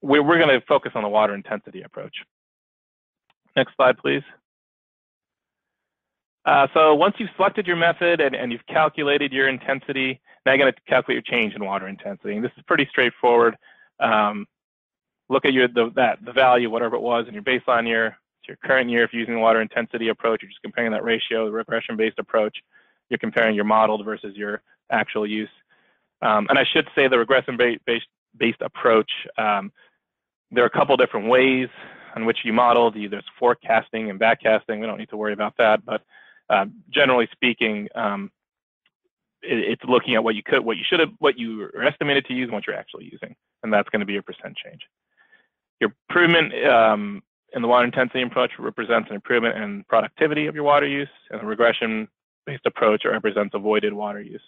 S3: We're going to focus on the water intensity approach. Next slide, please. So once you've selected your method and you've calculated your intensity, now you're going to calculate your change in water intensity. And this is pretty straightforward. Look at the value, whatever it was in your baseline year, to your current year. If you're using the water intensity approach, you're just comparing that ratio. The regression-based approach, you're comparing your modeled versus your actual use. And I should say the regression-based approach, there are a couple different ways in which you modeled. There's forecasting and backcasting. We don't need to worry about that, but generally speaking, it's looking at what you were estimated to use and what you're actually using, and that's going to be your percent change. Your improvement in the water intensity approach represents an improvement in productivity of your water use, and the regression-based approach represents avoided water use.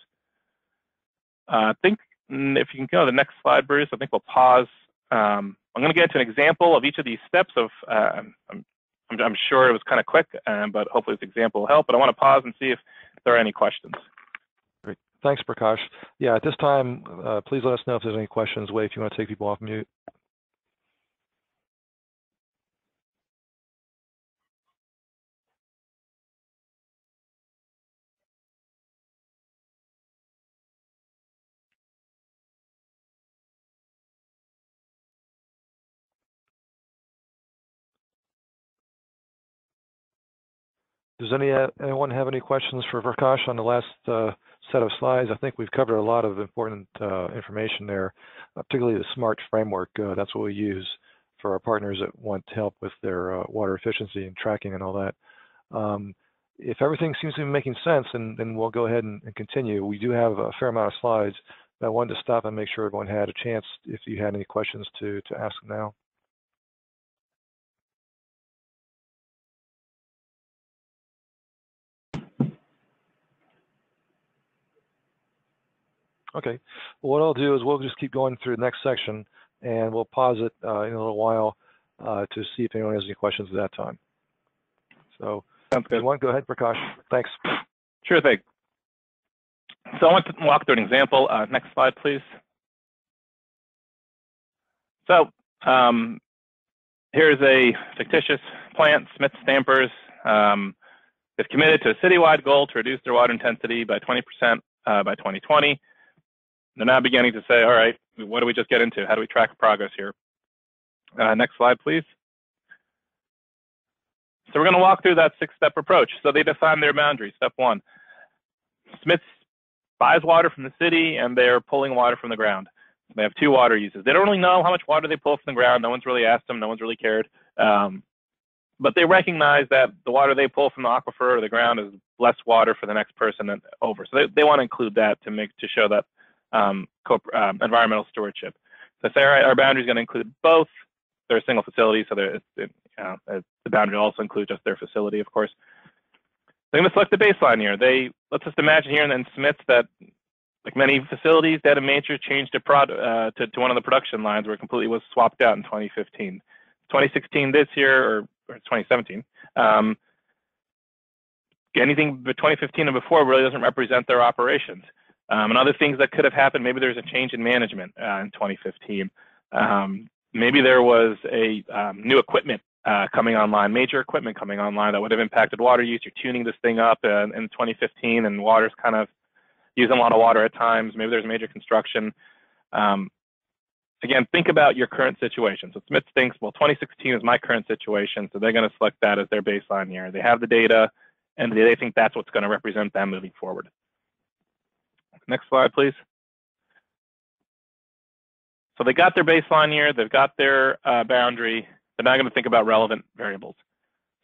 S3: I think if you can go to the next slide, Bruce, I think we'll pause. I'm going to get to an example of each of these steps. I'm sure it was kind of quick, but hopefully this example will help. But I want to pause and see if there are any questions.
S1: Great. Thanks, Prakash. Yeah, at this time, please let us know if there's any questions. Wait, if you want to take people off mute. Does anyone have any questions for Prakash on the last set of slides? I think we've covered a lot of important information there, particularly the SMART framework. That's what we use for our partners that want help with their water efficiency and tracking and all that. If everything seems to be making sense, then we'll go ahead and continue. We do have a fair amount of slides, but I wanted to stop and make sure everyone had a chance, if you had any questions, to ask them now. Okay, well, what I'll do is we'll just keep going through the next section, and we'll pause it in a little while to see if anyone has any questions at that time. So,
S3: sounds good.
S1: Go ahead, Prakash. Thanks.
S3: Sure thing. So I want to walk through an example. Next slide, please. So here's a fictitious plant, Smith Stampers. They've committed to a citywide goal to reduce their water intensity by 20% by 2020. They're now beginning to say, all right, what do we just get into? How do we track progress here? Next slide, please. So we're going to walk through that 6-step approach. So they define their boundaries. Step 1, Smith buys water from the city, and they're pulling water from the ground. They have 2 water uses. They don't really know how much water they pull from the ground. No one's really asked them. No one's really cared. But they recognize that the water they pull from the aquifer or the ground is less water for the next person than over. So they want to include that to show that environmental stewardship. So say, all right, our boundary is going to include both. They're a single facility, so the boundary also includes just their facility, of course. They're going to select the baseline here. Let's just imagine here in Smiths that, like many facilities, they had a major change to one of the production lines where it completely was swapped out in 2015. 2016 this year, or 2017. Anything but 2015 and before really doesn't represent their operations. And other things that could have happened, maybe there's a change in management in 2015. Maybe there was a new equipment coming online, major equipment coming online that would have impacted water use. You're tuning this thing up in 2015, and water's kind of using a lot of water at times. Maybe there's major construction. Again, think about your current situation. So Smith thinks, well, 2016 is my current situation, so they're going to select that as their baseline year. They have the data, and they think that's what's going to represent them moving forward. Next slide, please. So they got their baseline year, they've got their boundary. They're now going to think about relevant variables.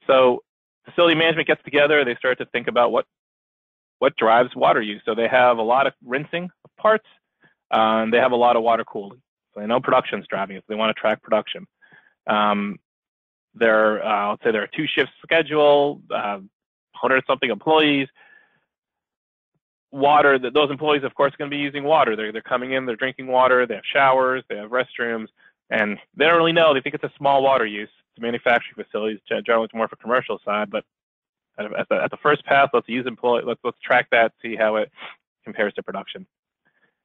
S3: So facility management gets together, they start to think about what drives water use. So they have a lot of rinsing of parts, and they have a lot of water cooling. So they know production's driving it, so they want to track production. Let's say there are 2 shifts schedule, 100-something employees. Water, those employees, of course, are going to be using water. They're coming in, they're drinking water, they have showers, they have restrooms, and they don't really know. They think it's a small water use. It's manufacturing facilities, generally it's more for commercial side, but at the first pass, let's track that, see how it compares to production.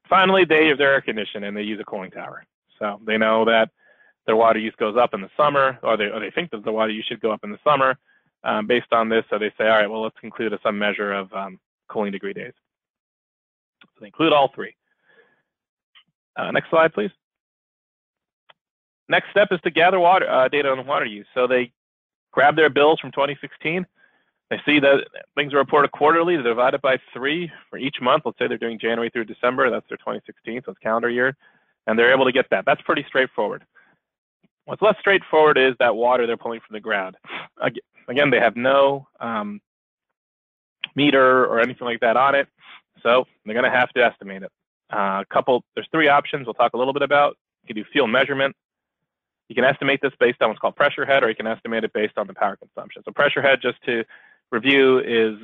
S3: Finally, they have their air conditioning and they use a cooling tower. So they know that their water use goes up in the summer, or they think that the water use should go up in the summer based on this. So they say, all right, well, let's include some measure of cooling degree days. So they include all 3. Next slide, please. Next step is to gather data on water use. So they grab their bills from 2016. They see that things are reported quarterly. They're divided by 3 for each month. Let's say they're doing January through December. That's their 2016, so it's calendar year. And they're able to get that. That's pretty straightforward. What's less straightforward is that water they're pulling from the ground. Again, they have no meter or anything like that on it, so they're going to have to estimate it. There's 3 options we'll talk a little bit about. You can do field measurement. You can estimate this based on what's called pressure head, or you can estimate it based on the power consumption. So pressure head, just to review, is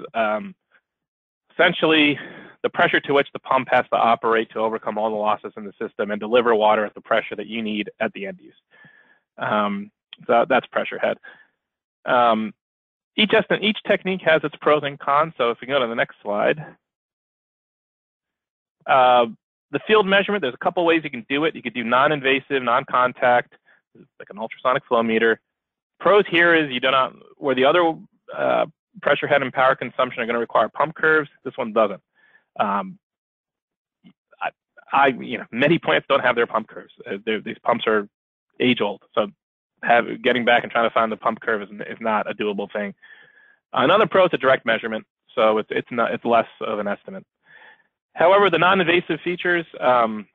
S3: essentially the pressure to which the pump has to operate to overcome all the losses in the system and deliver water at the pressure that you need at the end use. So that's pressure head. Each technique has its pros and cons. So if we go to the next slide, the field measurement, there's a couple ways you can do it. You could do non-invasive, non-contact, like an ultrasonic flow meter. Pros here is where the other pressure head and power consumption are going to require pump curves, this one doesn't. Many plants don't have their pump curves. These pumps are age old, so getting back and trying to find the pump curve is not a doable thing. Another pro is a direct measurement, so it's less of an estimate. However, the non-invasive features or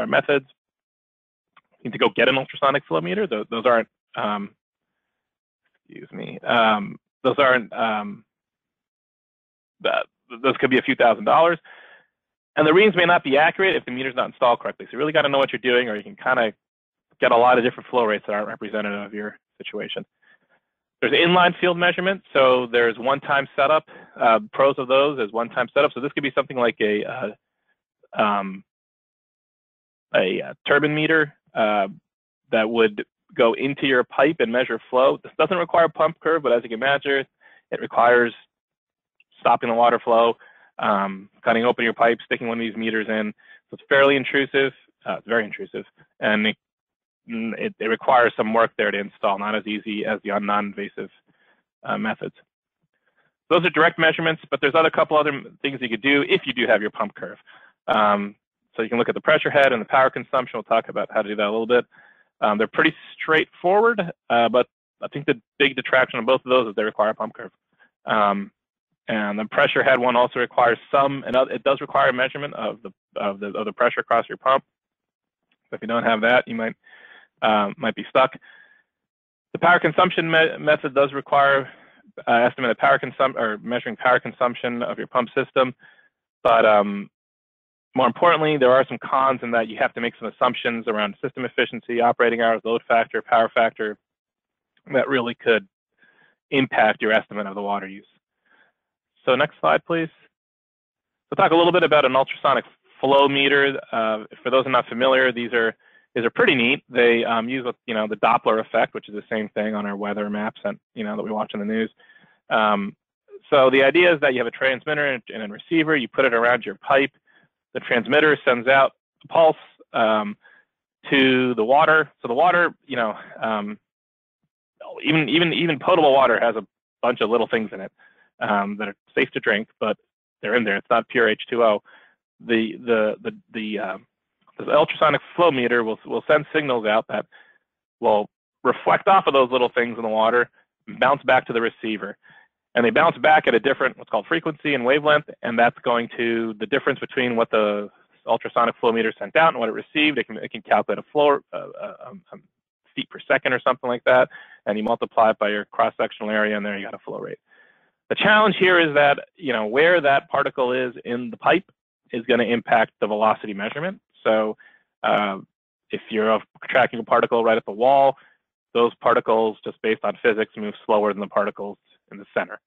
S3: methods, you need to go get an ultrasonic flow meter. Those aren't, those could be a few $1,000s. And the readings may not be accurate if the meter's not installed correctly. So you really got to know what you're doing, or you can kind of get a lot of different flow rates that aren't representative of your situation. There's inline field measurement. So there's one-time setup. Pros of those is one-time setup. So this could be something like a turbine meter that would go into your pipe and measure flow. This doesn't require a pump curve, but as you can imagine, it requires stopping the water flow, cutting open your pipe, sticking one of these meters in. So it's fairly intrusive. It's very intrusive, and it requires some work there to install, not as easy as the non-invasive methods. Those are direct measurements, but there's a couple other things you could do if you do have your pump curve. So you can look at the pressure head and the power consumption. We'll talk about how to do that a little bit. They're pretty straightforward, but I think the big detraction of both of those is they require a pump curve. And the pressure head one also requires it does require a measurement of the pressure across your pump. So if you don't have that, you might be stuck. The power consumption method does require estimate of power consumption, or measuring power consumption of your pump system. But more importantly, there are some cons in that you have to make some assumptions around system efficiency, operating hours, load factor, power factor, that really could impact your estimate of the water use. So next slide, please. We'll talk a little bit about an ultrasonic flow meter. For those who are not familiar, these are pretty neat. They use the Doppler effect, which is the same thing on our weather maps that we watch in the news. So the idea is that you have a transmitter and a receiver. You put it around your pipe. The transmitter sends out a pulse to the water. So the water, even potable water has a bunch of little things in it that are safe to drink, but they're in there. It's not pure H2O. The ultrasonic flow meter will send signals out that will reflect off of those little things in the water and bounce back to the receiver. And they bounce back at a different, what's called frequency and wavelength, and that's going to the difference between what the ultrasonic flow meter sent out and what it received. It can calculate a flow, feet per second or something like that, and you multiply it by your cross-sectional area, and there you got a flow rate. The challenge here is that, where that particle is in the pipe is going to impact the velocity measurement. So if you're tracking a particle right at the wall, those particles, just based on physics, move slower than the particles in the center.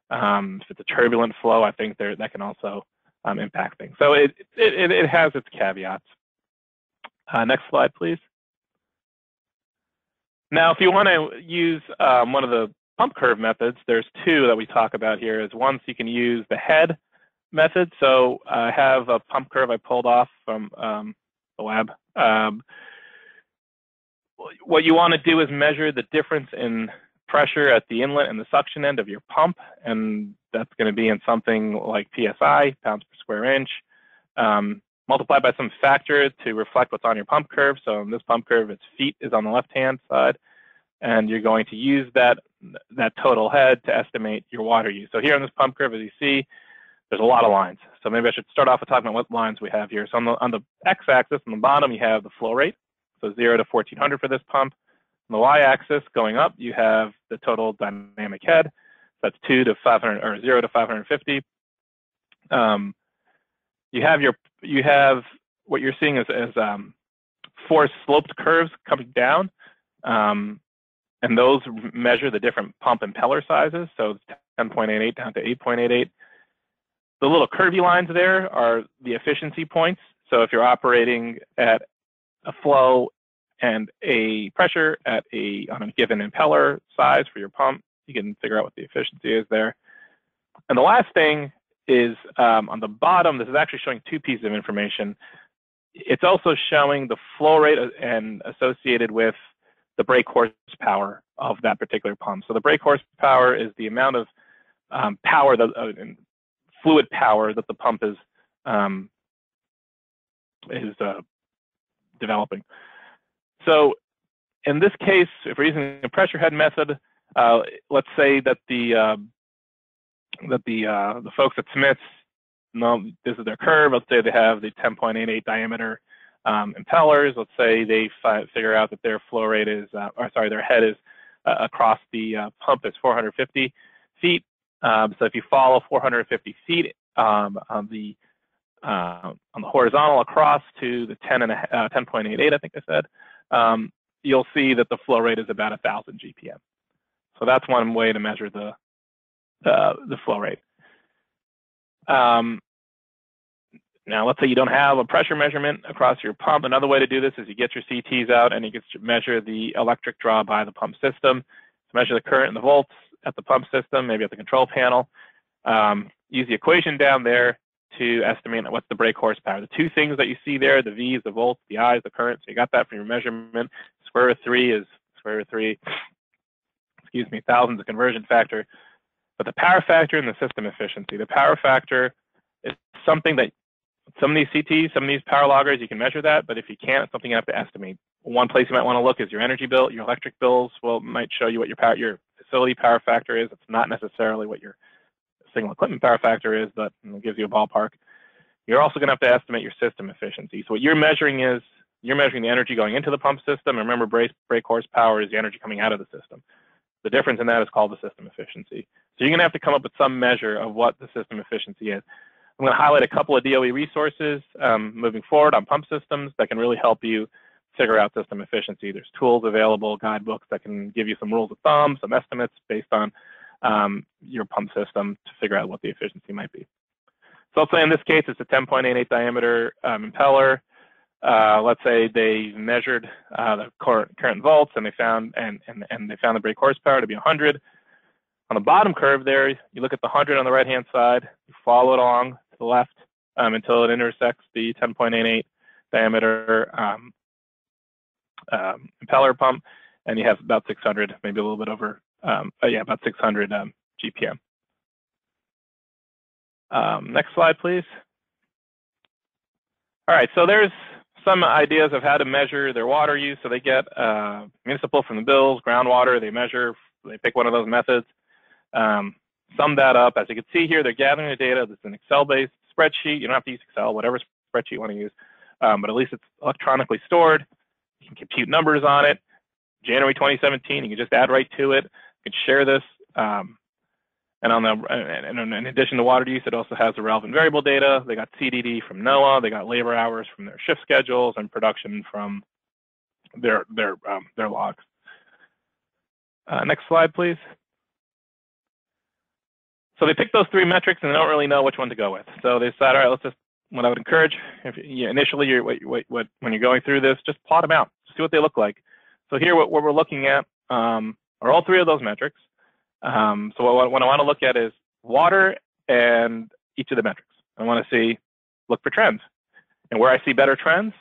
S3: If it's a turbulent flow, I think that can also impact things. So it has its caveats. Next slide, please. Now, if you want to use one of the pump curve methods, there's two that we talk about here. Is once you can use the head method. So I have a pump curve I pulled off from the lab. What you want to do is measure the difference in pressure at the inlet and the suction end of your pump, and that's going to be in something like PSI, pounds per square inch, multiplied by some factor to reflect what's on your pump curve. So in this pump curve, its feet is on the left-hand side, and you're going to use that total head to estimate your water use. So here on this pump curve, as you see, there's a lot of lines. So maybe I should start off with talking about what lines we have here. So on the x-axis, on the bottom, you have the flow rate. So 0 to 1400 for this pump. On the y-axis, going up, you have the total dynamic head. That's 2 to 500 or 0 to 550. You have what you're seeing as four sloped curves coming down, and those measure the different pump impeller sizes. So 10.88 down to 8.88. The little curvy lines there are the efficiency points. So if you're operating at a flow and a pressure on a given impeller size for your pump, you can figure out what the efficiency is there. And the last thing is on the bottom, this is actually showing two pieces of information. It's also showing the flow rate and associated with the brake horsepower of that particular pump. So the brake horsepower is the amount of power, fluid power that the pump is developing. So in this case, if we're using a pressure head method, let's say that the folks at Smith's, this is their curve. Let's say they have the 10.88 diameter impellers. Let's say they figure out that their flow rate is, their head is across the pump is 450 feet. So if you follow 450 feet on the horizontal across to the 10.88, I think I said, you'll see that the flow rate is about 1,000 GPM. So that's one way to measure the flow rate. Now, let's say you don't have a pressure measurement across your pump. Another way to do this is you get your CTs out and you get to measure the electric draw by the pump system. To measure the current and the volts at the pump system, maybe at the control panel. Use the equation down there to estimate what's the brake horsepower. The two things that you see there, the V's, the volts, the I's, the current. So you got that from your measurement. Square root of 3 is square root of 3, thousands of conversion factor. But the power factor and the system efficiency. The power factor is something that some of these CTs, some of these power loggers, you can measure that, but if you can't, it's something you have to estimate. One place you might want to look is your energy bill. Your electric bills might show you what your facility power factor is. It's not necessarily what your single equipment power factor is, but it gives you a ballpark. You're also going to have to estimate your system efficiency. So what you're measuring is, you're measuring the energy going into the pump system. And remember, brake horsepower is the energy coming out of the system. The difference in that is called the system efficiency. So you're going to have to come up with some measure of what the system efficiency is. I'm going to highlight a couple of DOE resources moving forward on pump systems that can really help you figure out system efficiency. There's tools available, guidebooks that can give you some rules of thumb, some estimates based on your pump system to figure out what the efficiency might be. So let's say in this case, it's a 10.88 diameter impeller. Let's say they measured the current volts and they found the brake horsepower to be 100. On the bottom curve there, you look at the 100 on the right-hand side, you follow it along to the left until it intersects the 10.88 diameter impeller pump, and you have about 600, maybe a little bit over, about 600 GPM. Next slide, please. All right, so there's some ideas of how to measure their water use. So they get municipal from the bills, groundwater, they measure, they pick one of those methods, sum that up. As you can see here, they're gathering the data. This is an Excel-based spreadsheet. You don't have to use Excel, whatever spreadsheet you want to use, but at least it's electronically stored. You can compute numbers on it. January 2017, you can just add right to it. You can share this. And in addition to water use, it also has the relevant variable data. They got CDD from NOAA. They got labor hours from their shift schedules and production from their logs. Next slide, please. So they picked those 3 metrics and they don't really know which one to go with. So they decided, all right, what I would encourage, initially, when you're going through this, just plot them out, see what they look like. So here, what we're looking at are all 3 of those metrics. So what I want to look at is water and each of the metrics. I want to look for trends. And where I see better trends,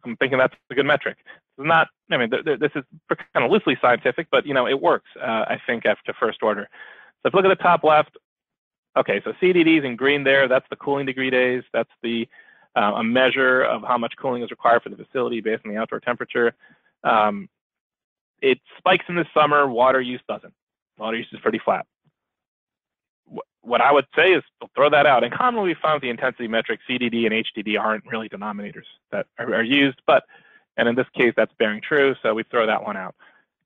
S3: I'm thinking that's a good metric. It's not, this is kind of loosely scientific, but it works, I think, after first order. So if you look at the top left, okay, so CDDs in green there, that's the cooling degree days. That's a measure of how much cooling is required for the facility based on the outdoor temperature. It spikes in the summer, water use doesn't. Water use is pretty flat. What I would say is throw that out. And commonly we find the intensity metric CDD and HDD aren't really denominators that are used, and in this case that's bearing true, so we throw that one out.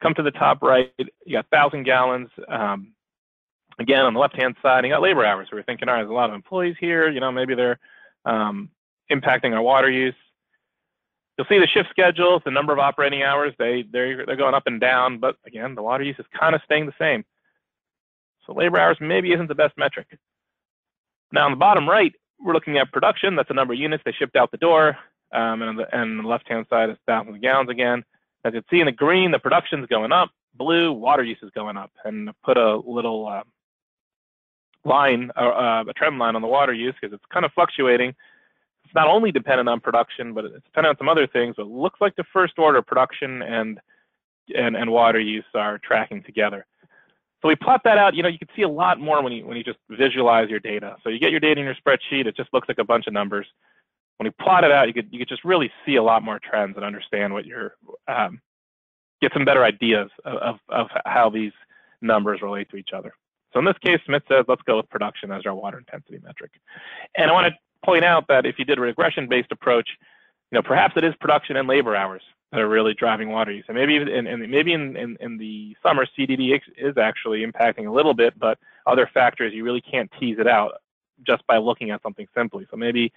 S3: Come to the top right, you got 1,000 gallons. Again, on the left-hand side, you got labor hours. So we're thinking, all right, there's a lot of employees here. Maybe they're impacting our water use. You'll see the shift schedules, the number of operating hours, they're going up and down, but again, the water use is kind of staying the same. So labor hours maybe isn't the best metric. Now on the bottom right, we're looking at production. That's the number of units they shipped out the door. And on the left-hand side is thousands of gallons again. As you can see in the green, the production's going up. Blue, water use is going up. And put a little line, a trend line on the water use because it's kind of fluctuating. It's not only dependent on production, but it's dependent on some other things. But it looks like the first order production and water use are tracking together. So we plot that out. You can see a lot more when you just visualize your data. So you get your data in your spreadsheet. It just looks like a bunch of numbers. When you plot it out, you could just really see a lot more trends and understand what get some better ideas of how these numbers relate to each other. So in this case, Smith says, let's go with production as our water intensity metric. And I want to point out that if you did a regression-based approach, perhaps it is production and labor hours that are really driving water use. And maybe in the summer, CDD is actually impacting a little bit, but other factors, you really can't tease it out just by looking at something simply. So maybe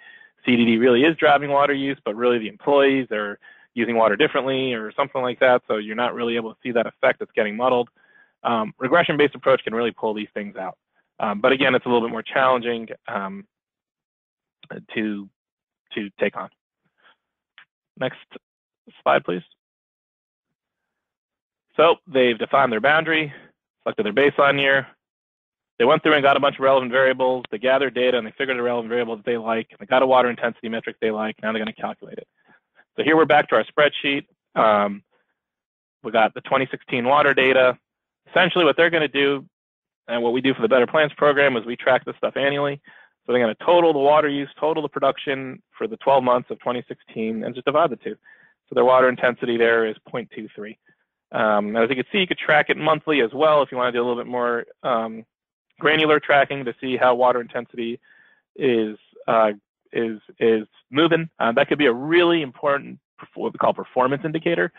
S3: CDD really is driving water use, but really the employees are using water differently or something like that. So you're not really able to see that effect. That's getting muddled. Regression-based approach can really pull these things out. But again, it's a little bit more challenging to take on. Next slide, please. So they've defined their boundary, selected their baseline year. They went through and got a bunch of relevant variables. They gathered data and they figured a relevant variable that they like. And they got a water intensity metric they like. Now they're going to calculate it. So here we're back to our spreadsheet. We got the 2016 water data. Essentially what they're going to do, and what we do for the Better Plans program, is we track this stuff annually. So they're going to total the water use, total the production for the 12 months of 2016, and just divide the two. So their water intensity there is 0.23. As you can see, you could track it monthly as well if you want to do a little bit more granular tracking to see how water intensity is moving. That could be a really important what we call performance indicator.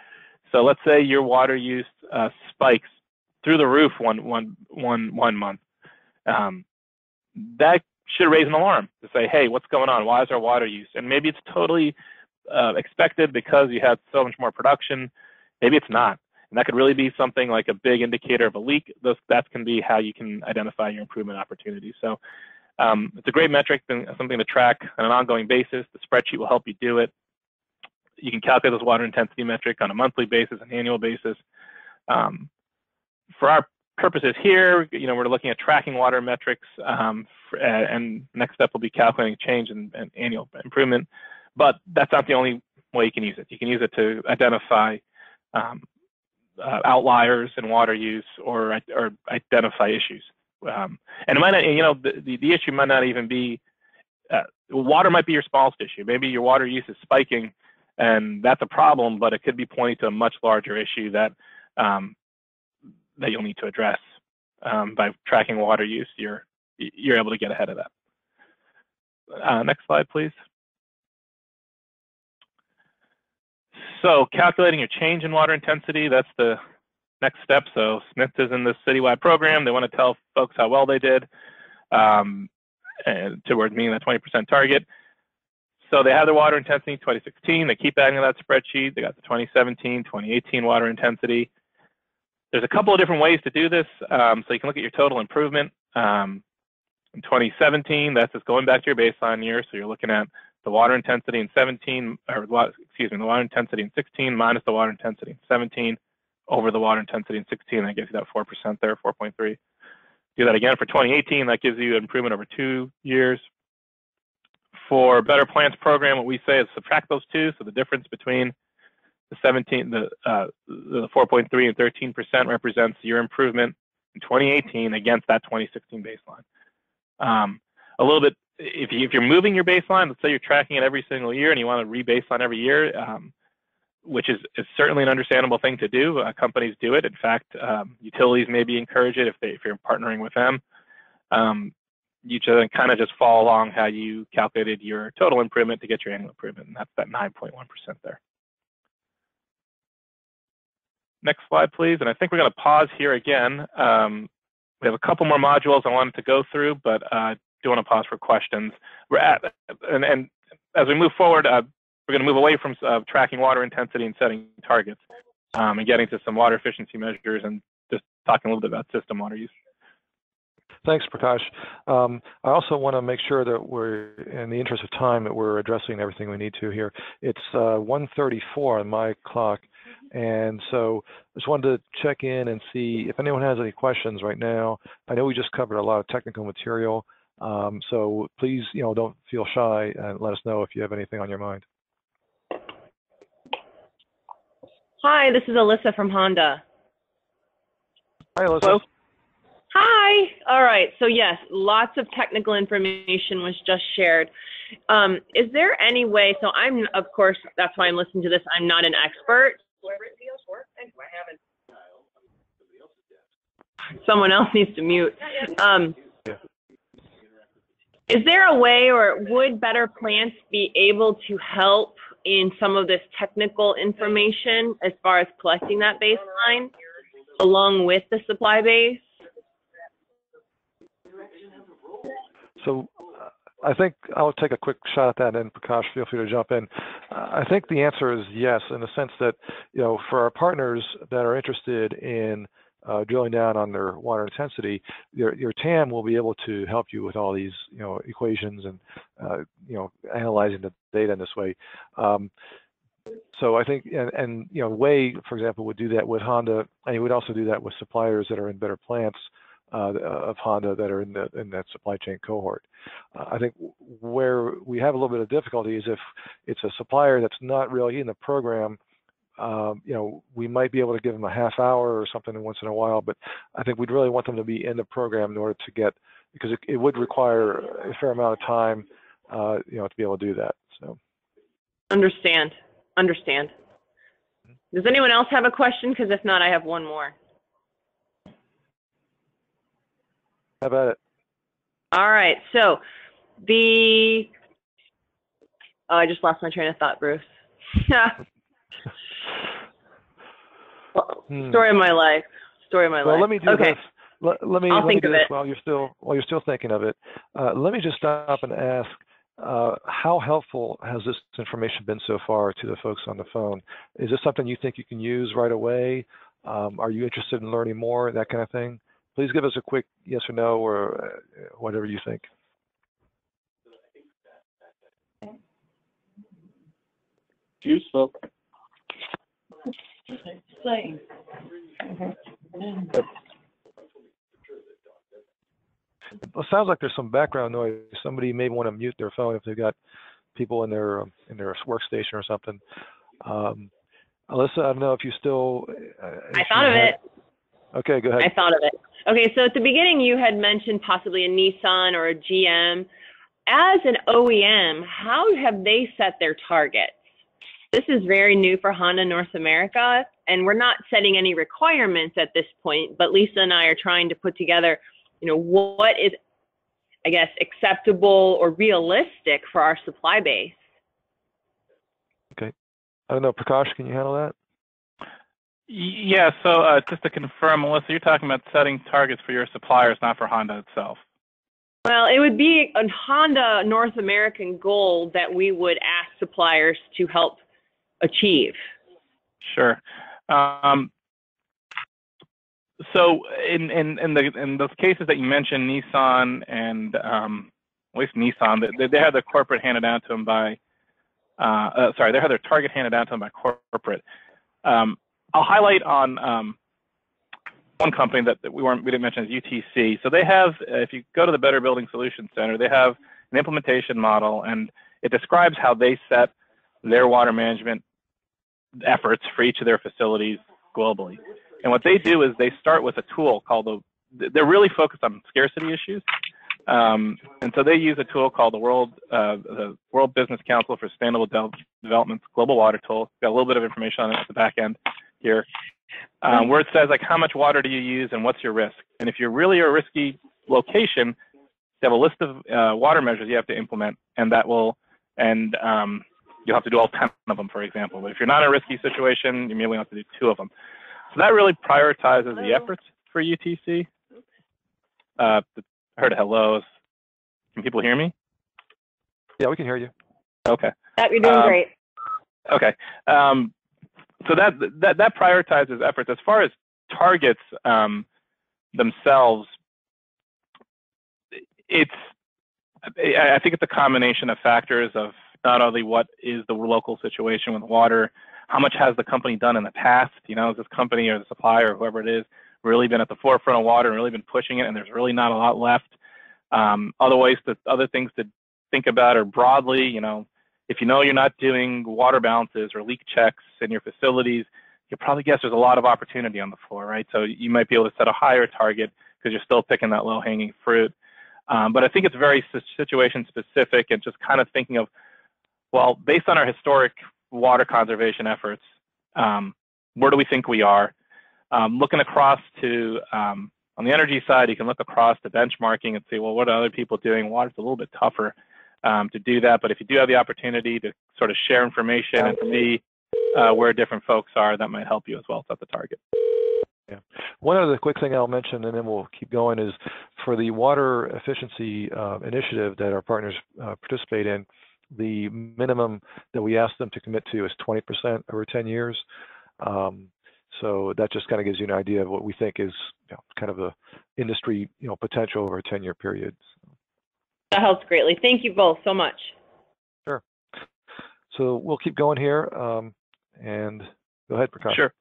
S3: So let's say your water use spikes through the roof one month. That should raise an alarm to say, hey, what's going on? Why is our water use? And maybe it's totally expected because you had so much more production. Maybe it's not. And that could really be something like a big indicator of a leak. That can be how you can identify your improvement opportunities. So it's a great metric and something to track on an ongoing basis. The spreadsheet will help you do it. You can calculate this water intensity metric on a monthly basis, an annual basis. For our purposes here, we're looking at tracking water metrics, and next step will be calculating change and annual improvement. But that's not the only way you can use it. You can use it to identify outliers in water use or identify issues. And it might not, the issue might not even be, water might be your smallest issue. Maybe your water use is spiking and that's a problem, but it could be pointing to a much larger issue that you'll need to address. By tracking water use, you're able to get ahead of that. Next slide, please. So calculating your change in water intensity, that's the next step. So Smith is in this citywide program. They want to tell folks how well they did and towards meeting that 20% target. So they have their water intensity 2016. They keep adding to that spreadsheet. They got the 2017, 2018 water intensity. There's a couple of different ways to do this. So you can look at your total improvement. In 2017, that's just going back to your baseline year. So you're looking at the water intensity in 17, or excuse me, the water intensity in 16 minus the water intensity in 17 over the water intensity in 16. That gives you that 4% there, 4.3. Do that again for 2018. That gives you an improvement over 2 years. For Better Plants program, what we say is subtract those two. So the difference between the 4.3 and 13% represents your improvement in 2018 against that 2016 baseline. A little bit, if you're moving your baseline, let's say you're tracking it every single year and you want to re-baseline every year, which is certainly an understandable thing to do. Companies do it. In fact, utilities maybe encourage it if you're partnering with them. You just kind of just follow along how you calculated your total improvement to get your annual improvement, and that's that 9.1% there. Next slide, please. And I think we're going to pause here again. We have a couple more modules I wanted to go through, but I do want to pause for questions. And as we move forward, we're going to move away from tracking water intensity and setting targets and getting to some water efficiency measures and just talking a little bit about system water use.
S1: Thanks, Prakash. I also want to make sure that we're, in the interest of time, that we're addressing everything we need to here. It's 1:34 on my clock, and so I just wanted to check in and see if anyone has any questions right now. I know we just covered a lot of technical material, so please, don't feel shy and let us know if you have anything on your mind.
S2: Hi, this is Alyssa from Honda.
S1: Hi, Alyssa.
S2: Hello. Hi. All right. So yes, lots of technical information was just shared. Is there any way, so I'm, of course, that's why I'm listening to this. I'm not an expert. Someone else needs to mute. Is there a way, or would Better Plants be able to help in some of this technical information as far as collecting that baseline along with the supply base?
S1: So I think I'll take a quick shot at that, and Prakash, feel free to jump in. I think the answer is yes, in the sense that, for our partners that are interested in drilling down on their water intensity, your TAM will be able to help you with all these, equations and, analyzing the data in this way. So I think, and Way, for example, would do that with Honda, and he would also do that with suppliers that are in Better Plants of Honda that are in that supply chain cohort. I think where we have a little bit of difficulty is if it's a supplier that's not really in the program. We might be able to give them a half hour or something once in a while, but I think we'd really want them to be in the program in order to get, because it would require a fair amount of time, to be able to do that. So. Understand.
S2: Does anyone else have a question? Because if not, I have one more.
S1: How about it?
S2: All right. So I just lost my train of thought, Bruce. Story of my life.
S1: Well, let me do this. Let me do this while you're still thinking of it. Let me just stop and ask, how helpful has this information been so far to the folks on the phone? Is this something you think you can use right away? Are you interested in learning more, that kind of thing? Please give us a quick yes or no, or whatever you think.
S3: Useful.
S1: It sounds like there's some background noise. Somebody may want to mute their phone if they've got people in their workstation or something. Alyssa, I don't know if you still.
S2: I thought of it.
S1: Okay, go ahead.
S2: I thought of it. Okay, so at the beginning you had mentioned possibly a Nissan or a GM. As an OEM, how have they set their targets? This is very new for Honda North America, and we're not setting any requirements at this point, but Lisa and I are trying to put together, what is, I guess, acceptable or realistic for our supply base.
S1: Okay. I don't know, Prakash, can you handle that?
S3: Yeah, so just to confirm, Melissa, you're talking about setting targets for your suppliers, not for Honda itself.
S2: Well, it would be a Honda North American goal that we would ask suppliers to help achieve.
S3: Sure. So in those cases that you mentioned, Nissan and at least Nissan, they had their corporate handed down to them by, they had their target handed down to them by corporate. I'll highlight on one company that we didn't mention is UTC. So they have, if you go to the Better Building Solutions Center, they have an implementation model, and it describes how they set their water management efforts for each of their facilities globally. And what they do is they start with a tool called they're really focused on scarcity issues. And so they use a tool called the World Business Council for Sustainable Development's Global Water Tool. Got a little bit of information on it at the back end here, where it says, like, how much water do you use and what's your risk? And if you're really a risky location, they have a list of water measures you have to implement, and you'll have to do all 10 of them, for example. But if you're not in a risky situation, you may only have to do 2 of them. So that really prioritizes the efforts for UTC. I heard a hello. Can people hear me?
S1: Yeah, we can hear you.
S3: Okay.
S2: You're doing great.
S3: Okay. So that prioritizes efforts. As far as targets themselves, I think it's a combination of factors of not only what is the local situation with water, how much has the company done in the past? Has this company or the supplier or whoever it is really been at the forefront of water and really been pushing it, and there's really not a lot left? Other things to think about are broadly, if you're not doing water balances or leak checks in your facilities, you probably guess there's a lot of opportunity on the floor, right? So you might be able to set a higher target because you're still picking that low-hanging fruit. But I think it's very situation specific, and just kind of thinking of, well, based on our historic water conservation efforts, where do we think we are? Looking across to, on the energy side, you can look across to benchmarking and see, well, what are other people doing? Water's a little bit tougher to do that, but if you do have the opportunity to sort of share information and see where different folks are, that might help you as well set the target.
S1: Yeah. One other quick thing I'll mention, and then we'll keep going, is for the water efficiency initiative that our partners participate in, the minimum that we ask them to commit to is 20% over 10 years. So that just kind of gives you an idea of what we think is kind of the industry potential over a 10-year period.
S2: That helps greatly. Thank you both so much.
S1: Sure. So we'll keep going here, and go ahead, Prakash.
S3: Sure.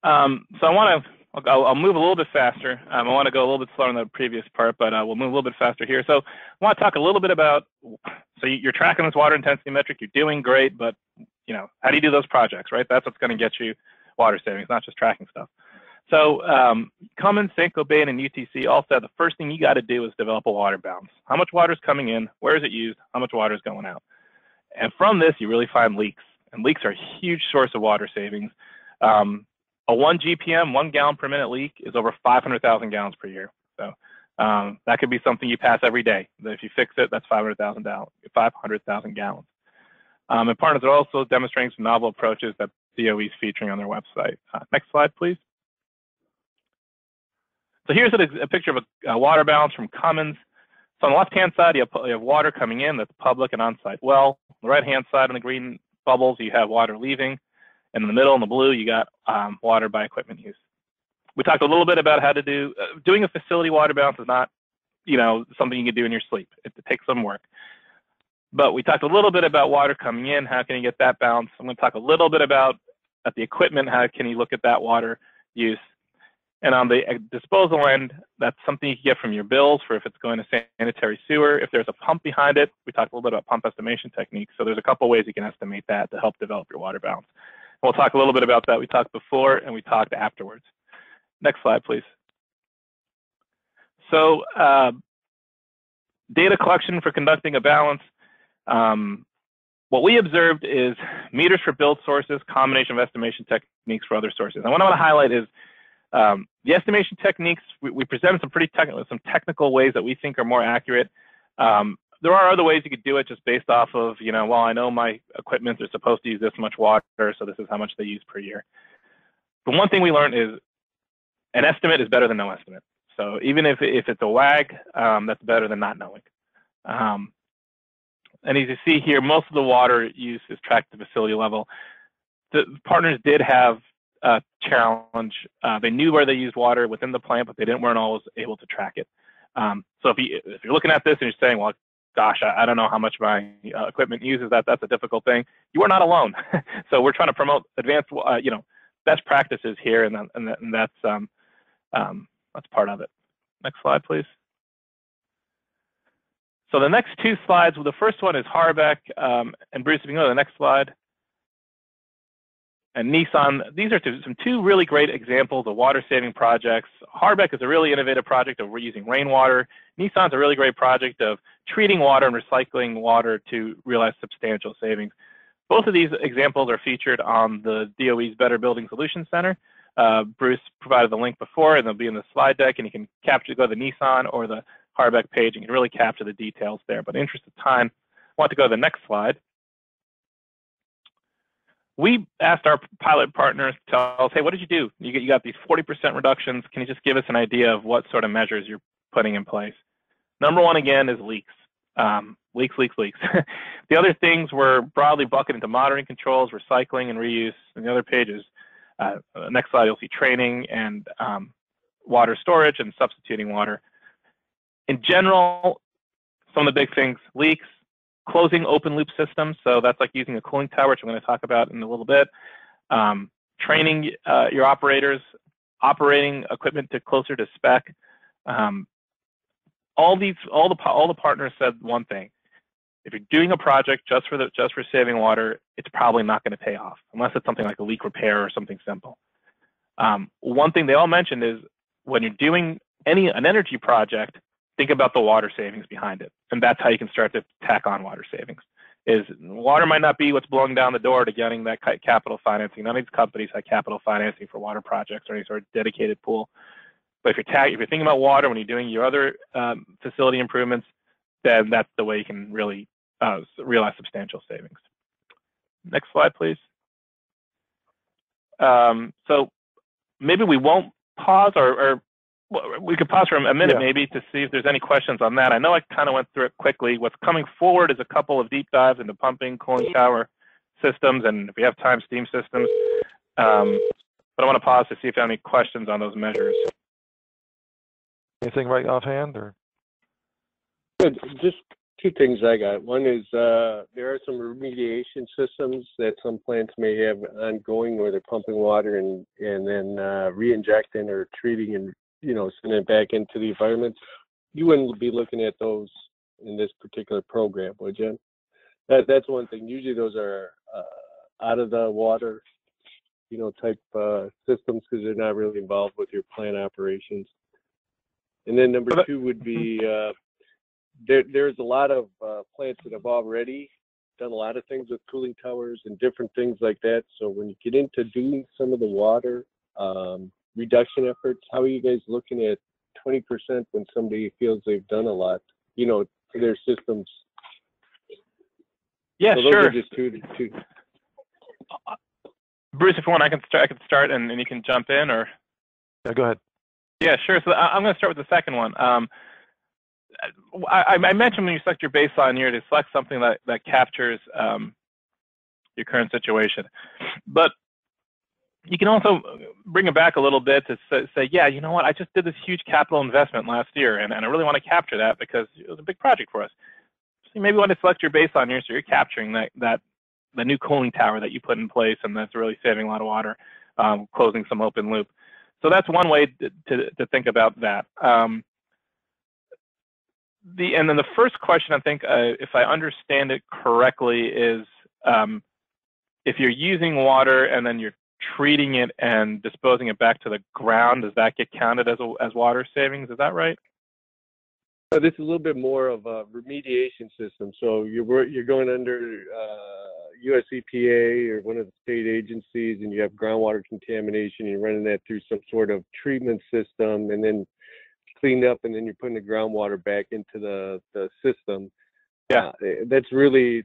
S3: So I'll move a little bit faster. I want to go a little bit slower on the previous part, but we'll move a little bit faster here. So I want to talk a little bit about, so you're tracking this water intensity metric, you're doing great, but how do you do those projects, right? That's what's going to get you water savings, not just tracking stuff. So Cummins, Saint-Gobain, and UTC all said the first thing you got to do is develop a water balance. How much water is coming in? Where is it used? How much water is going out? And from this, you really find leaks. And leaks are a huge source of water savings. A 1 GPM, 1 gallon per minute leak, is over 500,000 gallons per year. So that could be something you pass every day. If you fix it, that's 500,000 gallons. And partners are also demonstrating some novel approaches that DOE is featuring on their website. Next slide, please. So here's a picture of a water balance from Cummins. So on the left-hand side, you have water coming in, that's public and on-site well. On the right-hand side, in the green bubbles, you have water leaving. And in the middle, in the blue, you got water by equipment use. We talked a little bit about how to doing a facility water balance is not, something you can do in your sleep. It takes some work. But we talked a little bit about water coming in. How can you get that balance? I'm going to talk a little bit about at the equipment, how can you look at that water use? And on the disposal end, that's something you can get from your bills for if it's going to sanitary sewer. If there's a pump behind it, we talked a little bit about pump estimation techniques. So there's a couple ways you can estimate that to help develop your water balance. We'll talk a little bit about that. We talked before and we talked afterwards. Next slide, please. So data collection for conducting a balance. What we observed is meters for build sources, combination of estimation techniques for other sources. And what I want to highlight is the estimation techniques. We presented some technical ways that we think are more accurate. There are other ways you could do it just based off of, well, I know my equipment is supposed to use this much water, so this is how much they use per year. But one thing we learned is an estimate is better than no estimate. So even if it's a WAG, that's better than not knowing. And as you see here, most of the water use is tracked at the facility level. The partners did have a challenge. They knew where they used water within the plant, but they weren't always able to track it. So if you're looking at this and you're saying, well, gosh, I don't know how much my equipment uses, that's a difficult thing. You are not alone. So we're trying to promote advanced, best practices here, and that's part of it. Next slide, please. So the next two slides, well, the first one is Harbeck, and Bruce, if you can go to the next slide. And Nissan, these are two really great examples of water-saving projects. Harbeck is a really innovative project of reusing rainwater. Nissan's a really great project of treating water and recycling water to realize substantial savings. Both of these examples are featured on the DOE's Better Building Solutions Center. Bruce provided the link before, and they'll be in the slide deck, and you can go to the Nissan or the Harbeck page, and you can really capture the details there. But in the interest of time, I want to go to the next slide. We asked our pilot partners to tell us, hey, what did you do? You got these 40% reductions. Can you just give us an idea of what sort of measures you're putting in place? Number one, again, is leaks. Leaks. The other things were broadly bucketed into monitoring controls, recycling, and reuse. And the other pages, next slide, you'll see training and water storage and substituting water. In general, some of the big things: leaks, closing open loop systems, so that's like using a cooling tower, which I'm going to talk about in a little bit. Training your operators, operating equipment to closer to spec. All the partners said one thing: if you're doing a project just for saving water, it's probably not going to pay off unless it's something like a leak repair or something simple. One thing they all mentioned is when you're doing an energy project, think about the water savings behind it. And that's how you can start to tack on water savings. Is water might not be what's blowing down the door to getting that capital financing. None of these companies have capital financing for water projects or any sort of dedicated pool. But if you're thinking about water when you're doing your other facility improvements, then that's the way you can really realize substantial savings. Next slide, please. So maybe we won't pause, or we could pause for a minute maybe to see if there's any questions on that. I know I kind of went through it quickly. What's coming forward is a couple of deep dives into pumping, cooling tower systems, and if we have time, steam systems. But I want to pause to see if you have any questions on those measures.
S1: Anything right offhand, or?
S4: Good. Just two things I got. One is there are some remediation systems that some plants may have ongoing where they're pumping water and then re-injecting or treating and sending it back into the environment. You wouldn't be looking at those in this particular program, would you? That's one thing. Usually those are out of the water, type systems because they're not really involved with your plant operations. And then number two would be there's a lot of plants that have already done a lot of things with cooling towers and different things like that. So when you get into doing some of the water reduction efforts, how are you guys looking at 20% when somebody feels they've done a lot, to their systems?
S3: Yeah,
S4: so those
S3: sure.
S4: Are just two.
S3: Bruce, if you want, I can start, and you can jump in, or.
S1: Yeah, go ahead.
S3: Yeah, sure. So I'm going to start with the second one. I mentioned when you select your baseline year to select something that captures your current situation, but you can also bring it back a little bit to say, yeah, you know what, I just did this huge capital investment last year, and I really want to capture that because it was a big project for us. So you maybe want to select your baseline year so you're capturing the new cooling tower that you put in place, and that's really saving a lot of water, closing some open loop. So that's one way to think about that. And then the first question, I think, if I understand it correctly, is if you're using water and then you're treating it and disposing it back to the ground, does that get counted as water savings? Is that right?
S4: This is a little bit more of a remediation system. So you're going under US EPA or one of the state agencies, and you have groundwater contamination. You're running that through some sort of treatment system, and then cleaned up, and then you're putting the groundwater back into the system.
S3: Yeah,
S4: that's really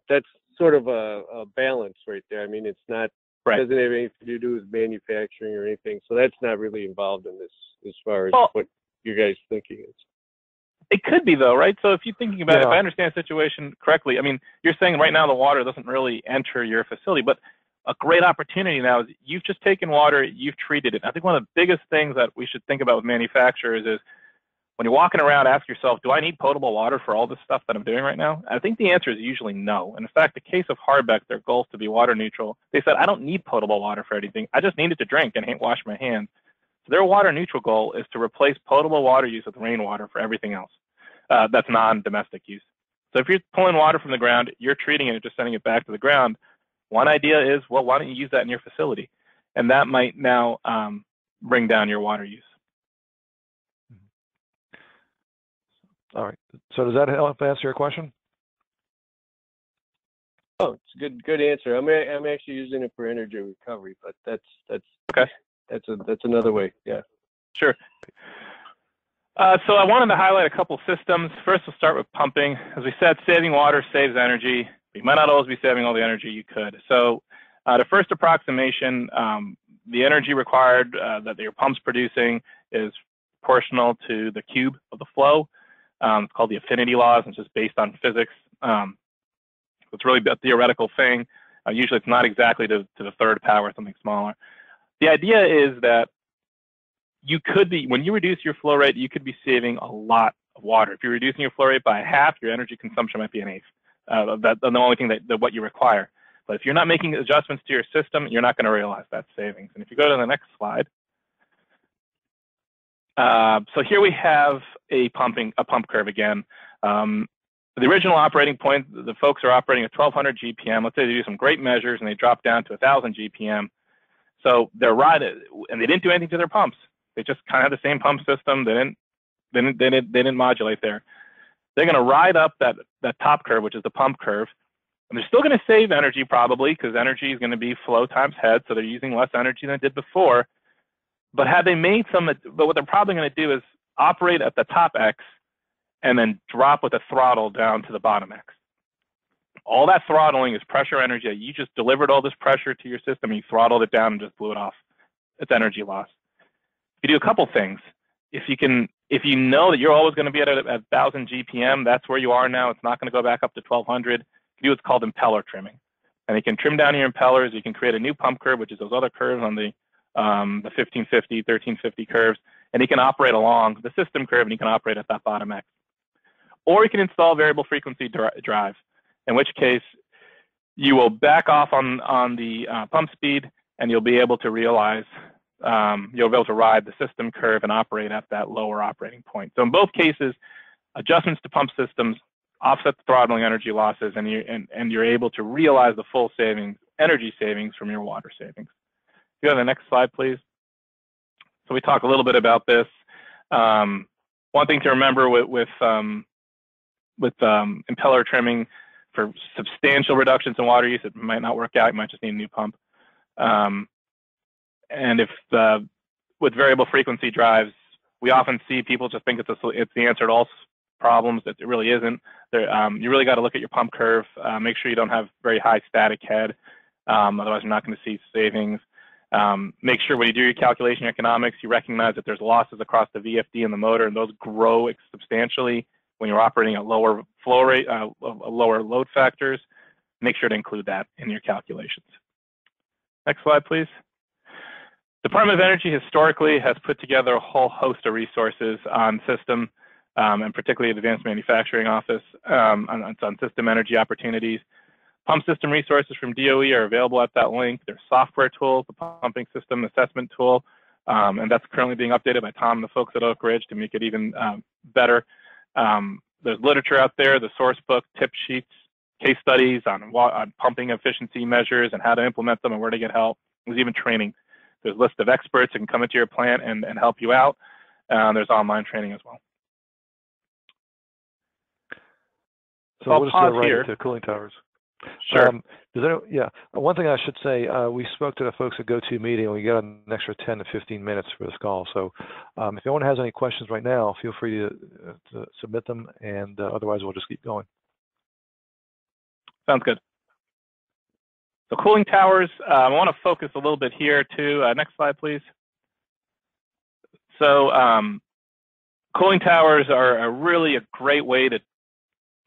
S4: that's sort of a balance right there. I mean, it's not
S3: right.
S4: Doesn't have anything to do with manufacturing or anything, so that's not really involved in this as far as what you guys thinking is.
S3: It could be though, right? So if you're thinking about it, if I
S1: Yeah.
S3: understand the situation correctly, I mean, you're saying right now the water doesn't really enter your facility, but a great opportunity now is you've just taken water, you've treated it. I think one of the biggest things that we should think about with manufacturers is when you're walking around, ask yourself, do I need potable water for all this stuff that I'm doing right now? I think the answer is usually no. And in fact, the case of Harbeck, their goal is to be water neutral. They said, I don't need potable water for anything. I just need it to drink and wash my hands. So their water neutral goal is to replace potable water use with rainwater for everything else. That's non-domestic use. So if you're pulling water from the ground, you're treating it and just sending it back to the ground. One idea is, well, why don't you use that in your facility? And that might now bring down your water use.
S1: All right. So does that help answer your question?
S4: Oh, it's a good answer. I'm actually using it for energy recovery, but that's
S3: okay.
S4: That's another way. Yeah.
S3: Sure. So I wanted to highlight a couple systems. First, we'll start with pumping. As we said, saving water saves energy. You might not always be saving all the energy you could. So the first approximation, the energy required that your pump's producing is proportional to the cube of the flow. It's called the affinity laws, and it's just based on physics. It's really a theoretical thing. Usually it's not exactly to the third power, something smaller. The idea is that you could be, when you reduce your flow rate, you could be saving a lot of water. If you're reducing your flow rate by half, your energy consumption might be an eighth. That's the only thing that what you require. But if you're not making adjustments to your system, you're not going to realize that savings. And if you go to the next slide, so here we have a pump curve again. The original operating point, the folks are operating at 1,200 GPM. Let's say they do some great measures and they drop down to 1,000 GPM. So they're riding, and they didn't do anything to their pumps. They just kind of had the same pump system. They didn't modulate there. They're going to ride up that top curve, which is the pump curve, and they're still going to save energy probably because energy is going to be flow times head, so they're using less energy than they did before. But what they're probably going to do is operate at the top X and then drop with the throttle down to the bottom X. All that throttling is pressure energy. You just delivered all this pressure to your system and you throttled it down and just blew it off. It's energy loss. You do a couple things. If you know that you're always going to be at 1,000 GPM, that's where you are now. It's not going to go back up to 1,200. You do what's called impeller trimming. And you can trim down your impellers. You can create a new pump curve, which is those other curves on the 1550, 1350 curves. And you can operate along the system curve and you can operate at that bottom X. Or you can install variable frequency drive, in which case you will back off on the pump speed and you'll be able to realize you'll be able to ride the system curve and operate at that lower operating point. So in both cases, adjustments to pump systems offset the throttling energy losses, and you're able to realize the full energy savings from your water savings. Go to the next slide, please. So we talk a little bit about this. One thing to remember with impeller trimming, for substantial reductions in water use, it might not work out. You might just need a new pump. And with variable frequency drives, we often see people just think it's the answer to all problems. It really isn't. You really got to look at your pump curve. Make sure you don't have very high static head. Otherwise, you're not going to see savings. Make sure when you do your calculation economics, you recognize that there's losses across the VFD and the motor, and those grow substantially when you're operating at lower flow rate, lower load factors. Make sure to include that in your calculations. Next slide, please. Department of Energy historically has put together a whole host of resources on system, and particularly the Advanced Manufacturing Office on system energy opportunities. Pump system resources from DOE are available at that link. There's software tools, the pumping system assessment tool, and that's currently being updated by Tom and the folks at Oakridge to make it even better. There's literature out there, the source book, tip sheets, case studies on pumping efficiency measures and how to implement them and where to get help. There's even training. There's a list of experts that can come into your plant and help you out. There's online training as well.
S1: So we'll just go right into cooling towers.
S3: Sure.
S1: One thing I should say, we spoke to the folks at GoToMeeting, and we got an extra 10 to 15 minutes for this call. So if anyone has any questions right now, feel free to submit them, and otherwise we'll just keep going.
S3: Sounds good. So cooling towers, I want to focus a little bit here too. Next slide, please. So cooling towers are really a great way to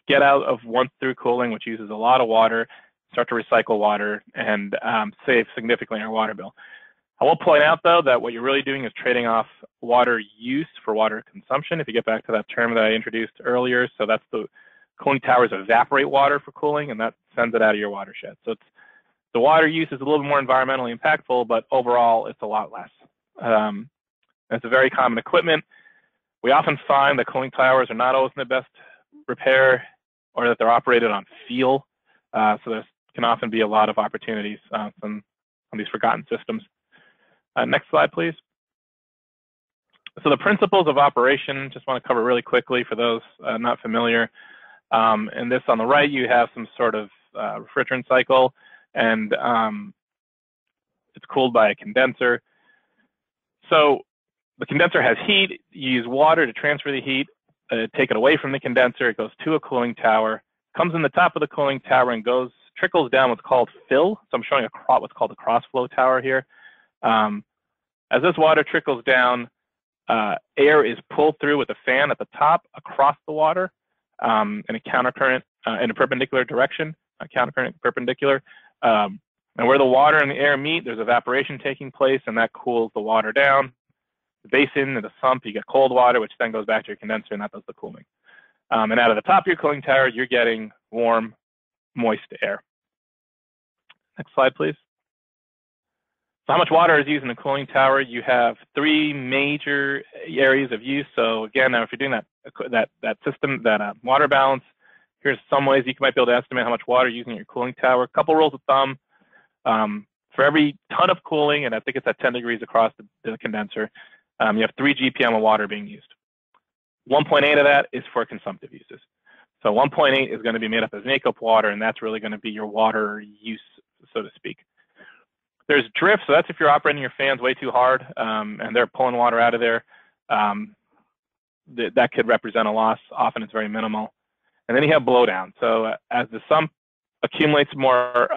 S3: get out of once-through cooling, which uses a lot of water, start to recycle water, and save significantly on your water bill. I will point out, though, that what you're really doing is trading off water use for water consumption. If you get back to that term that I introduced earlier, so that's the cooling towers evaporate water for cooling, and that sends it out of your watershed. So the water use is a little bit more environmentally impactful, but overall, it's a lot less. It's a very common equipment. We often find that cooling towers are not always in the best repair, or that they're operated on feel. So there can often be a lot of opportunities on these forgotten systems. Next slide, please. So the principles of operation, just want to cover really quickly for those not familiar. And this on the right, you have some sort of refrigerant cycle, and it's cooled by a condenser. So the condenser has heat. You use water to transfer the heat. Take it away from the condenser, it goes to a cooling tower, comes in the top of the cooling tower and trickles down what's called fill. So I'm showing what's called a cross flow tower here. As this water trickles down, air is pulled through with a fan at the top across the water in a countercurrent, in a perpendicular direction, a countercurrent perpendicular. And where the water and the air meet, there's evaporation taking place, and that cools the water down. Basin and the sump, you get cold water, which then goes back to your condenser, and that does the cooling. And out of the top of your cooling tower, you're getting warm, moist air. Next slide, please. So how much water is used in the cooling tower? You have 3 major areas of use. So again, now if you're doing that system, that water balance, here's some ways you might be able to estimate how much water you're using in your cooling tower. A couple rules of thumb. For every ton of cooling, and I think it's at 10 degrees across the condenser, you have 3 GPM of water being used. 1.8 of that is for consumptive uses. So 1.8 is going to be made up as makeup water, and that's really going to be your water use, so to speak. There's drift, so that's if you're operating your fans way too hard and they're pulling water out of there. That could represent a loss. Often it's very minimal. And then you have blowdown. So as the sump accumulates more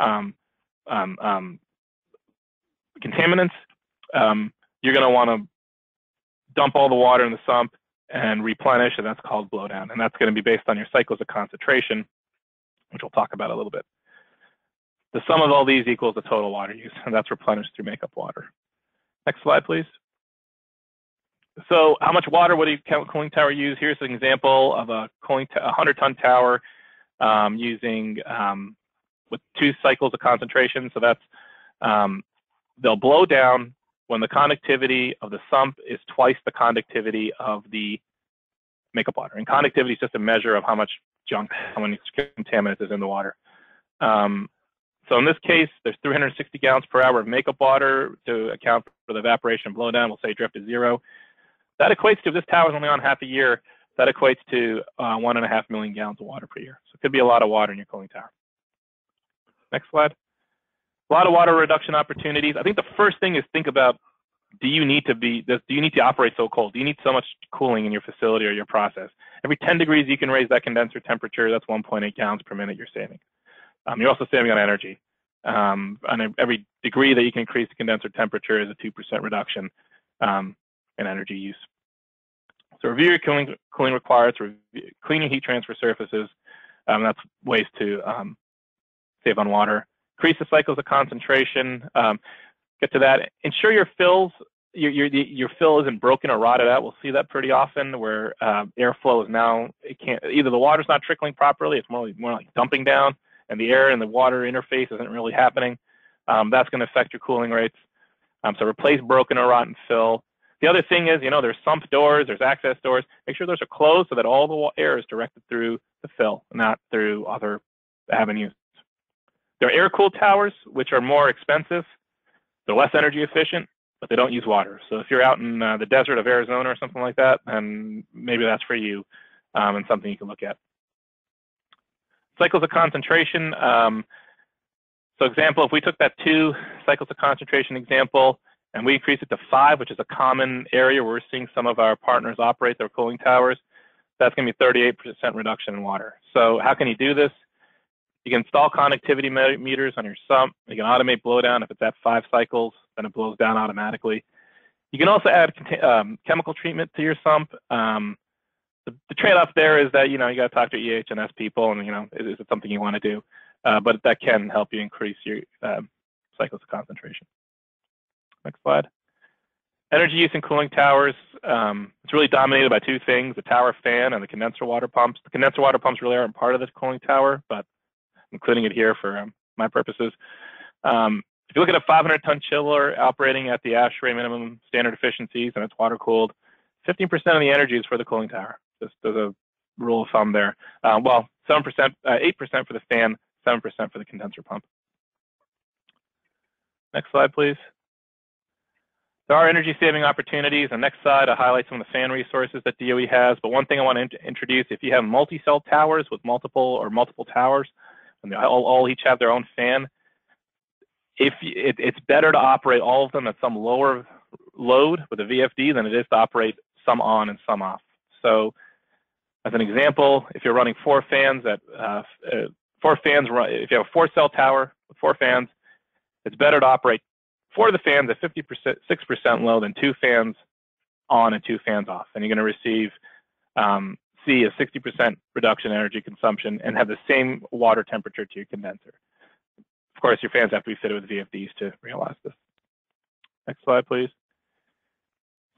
S3: contaminants, you're going to want to dump all the water in the sump and replenish, and that's called blowdown. And that's going to be based on your cycles of concentration, which we'll talk about a little bit. The sum of all these equals the total water use, and that's replenished through makeup water. Next slide, please. So how much water would a cooling tower use? Here's an example of a 100-ton tower using with 2 cycles of concentration. So that's, they'll blow down when the conductivity of the sump is twice the conductivity of the makeup water. And conductivity is just a measure of how much junk, how many contaminants is in the water. So in this case, there's 360 gallons per hour of makeup water to account for the evaporation and blowdown. We'll say drift is 0. That equates to, if this tower is only on half a year, that equates to 1.5 million gallons of water per year. So it could be a lot of water in your cooling tower. Next slide. A lot of water reduction opportunities. I think the first thing is think about, do you need to operate so cold? Do you need so much cooling in your facility or your process? Every 10 degrees, you can raise that condenser temperature. That's 1.8 gallons per minute you're saving. You're also saving on energy. On every degree that you can increase the condenser temperature is a 2% reduction in energy use. So review your cooling requirements, clean your heat transfer surfaces. That's ways to save on water. Increase the cycles of concentration. Get to that. Ensure your fills, your fill isn't broken or rotted out. We'll see that pretty often where airflow is now, either the water's not trickling properly, it's more like dumping down, and the air and the water interface isn't really happening. That's going to affect your cooling rates. So replace broken or rotten fill. The other thing is, there's sump doors, there's access doors. Make sure those are closed so that all the air is directed through the fill, not through other have in use. There are air-cooled towers, which are more expensive. They're less energy efficient, but they don't use water. So if you're out in the desert of Arizona or something like that, then maybe that's for you and something you can look at. Cycles of concentration. So example, if we took that 2 cycles of concentration example and we increase it to 5, which is a common area where we're seeing some of our partners operate their cooling towers, that's going to be 38% reduction in water. So how can you do this? You can install connectivity meters on your sump. You can automate blowdown. If it's at 5 cycles, then it blows down automatically. You can also add chemical treatment to your sump. The trade-off there is that, you got to talk to EH&S people and, is it something you want to do? But that can help you increase your cycles of concentration. Next slide. Energy use in cooling towers. It's really dominated by 2 things, the tower fan and the condenser water pumps. The condenser water pumps really aren't part of this cooling tower, but I'm including it here for my purposes. If you look at a 500-ton chiller operating at the ASHRAE minimum standard efficiencies and it's water cooled, 15% of the energy is for the cooling tower. Just as a rule of thumb there. Well, 7%, 8% for the fan, 7% for the condenser pump. Next slide, please. There are energy saving opportunities. On the next slide, I highlight some of the fan resources that DOE has. But one thing I want to introduce, if you have multi-cell towers with multiple towers, and they all each have their own fan, it's better to operate all of them at some lower load with a VFD than it is to operate some on and some off. So as an example, if you're running 4 fans if you have a 4-cell tower with 4 fans, it's better to operate 4 of the fans at 6% load than 2 fans on and 2 fans off. And you're going to receive see a 60% reduction in energy consumption and have the same water temperature to your condenser. Of course, your fans have to be fitted with VFDs to realize this. Next slide, please.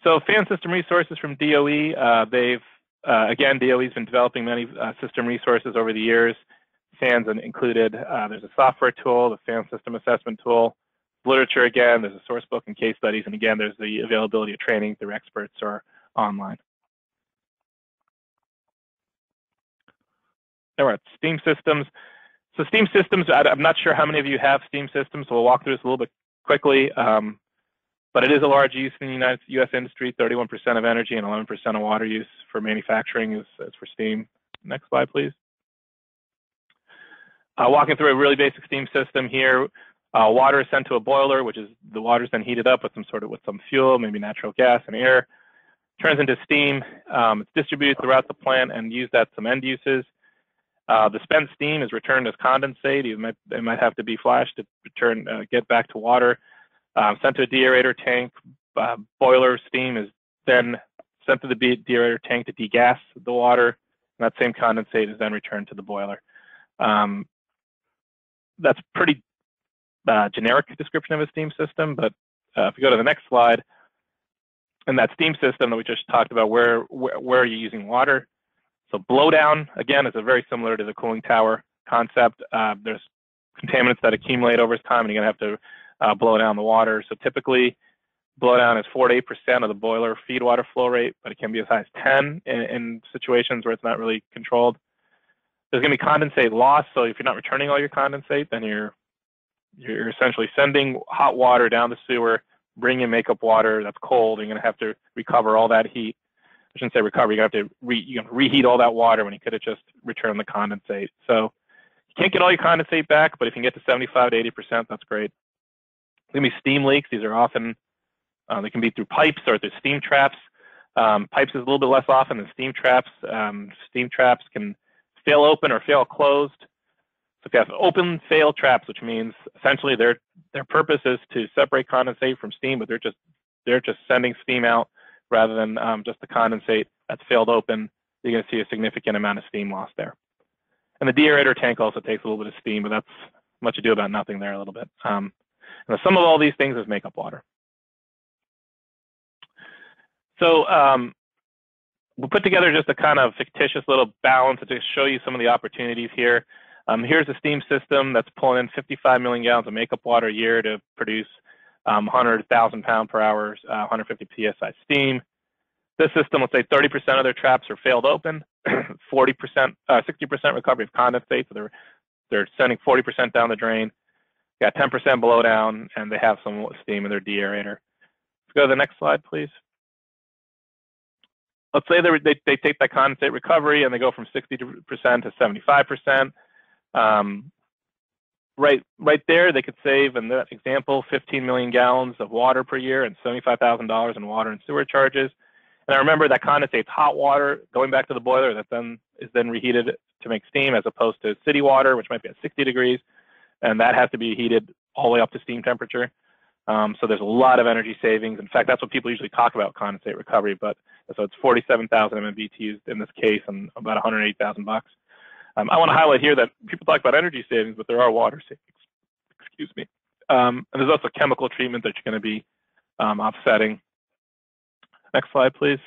S3: So fan system resources from DOE. Again, DOE's been developing many system resources over the years. Fans included, there's a software tool, the fan system assessment tool, literature again, there's a source book and case studies, and again, there's the availability of training through experts or online. There are steam systems. So steam systems, I'm not sure how many of you have steam systems, so we'll walk through this a little bit quickly. But it is a large use in the U.S. industry. 31% of energy and 11% of water use for manufacturing is for steam. Next slide, please. Walking through a really basic steam system here. Water is sent to a boiler, which is the water is then heated up with some fuel, maybe natural gas and air. Turns into steam. It's distributed throughout the plant and used at some end uses. The spent steam is returned as condensate. It might have to be flashed to get back to water. Sent to a deaerator tank. Boiler steam is then sent to the deaerator tank to degas the water. And that same condensate is then returned to the boiler. That's pretty generic description of a steam system, but if you go to the next slide, in that steam system that we just talked about, where are you using water? So blowdown, again, is very similar to the cooling tower concept. There's contaminants that accumulate over time, and you're going to have to blow down the water. So typically, blowdown is 4 to 8% of the boiler feed water flow rate, but it can be as high as 10 in situations where it's not really controlled. There's going to be condensate loss. So if you're not returning all your condensate, then you're essentially sending hot water down the sewer, bringing makeup water that's cold. And you're going to have to recover all that heat. I shouldn't say recover. You're going to have to reheat all that water when you could have just returned the condensate. So you can't get all your condensate back, but if you can get to 75 to 80%, that's great. There's going to be steam leaks. These are often, they can be through pipes or through steam traps. Pipes is a little bit less often than steam traps. Steam traps can fail open or fail closed. So if you have open fail traps, which means essentially their purpose is to separate condensate from steam, but they're just sending steam out rather than just the condensate that's failed open, you're going to see a significant amount of steam loss there. And the deaerator tank also takes a little bit of steam, but that's much ado about nothing there a little bit. And the sum of all these things is makeup water. So we'll put together just a kind of fictitious little balance to just show you some of the opportunities here. Here's a steam system that's pulling in 55 million gallons of makeup water a year to produce 100,000 pound per hour, 150 psi steam. This system, let's say 30% of their traps are failed open, 60% recovery of condensate, so they're sending 40% down the drain, got 10% blow down, and they have some steam in their deaerator. Let's go to the next slide, please. Let's say they take that condensate recovery and they go from 60% to 75%. Right there, they could save, in that example, 15 million gallons of water per year and $75,000 in water and sewer charges. And I remember that condensate's hot water going back to the boiler that then is reheated to make steam, as opposed to city water, which might be at 60 degrees, and that has to be heated all the way up to steam temperature. So there's a lot of energy savings. In fact, that's what people usually talk about, condensate recovery. But so it's 47,000 MMBTUs in this case, and about 108,000 bucks. I want to highlight here that people talk about energy savings, but there are water savings. Excuse me. And there's also chemical treatment that you're going to be offsetting. Next slide, please.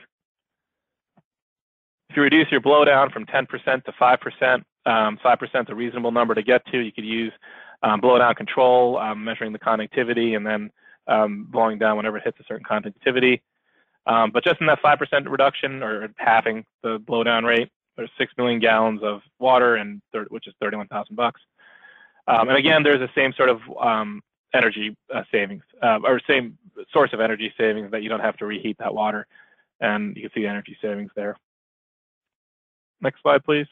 S3: If you reduce your blowdown from 10% to 5%, 5% is a reasonable number to get to. You could use blowdown control, measuring the conductivity, and then blowing down whenever it hits a certain conductivity. But just in that 5% reduction, or halving the blowdown rate, there's 6 million gallons of water, and which is 31,000 bucks. And again, there's the same sort of energy savings, or same source of energy savings, that you don't have to reheat that water, and you can see the energy savings there. Next slide, please.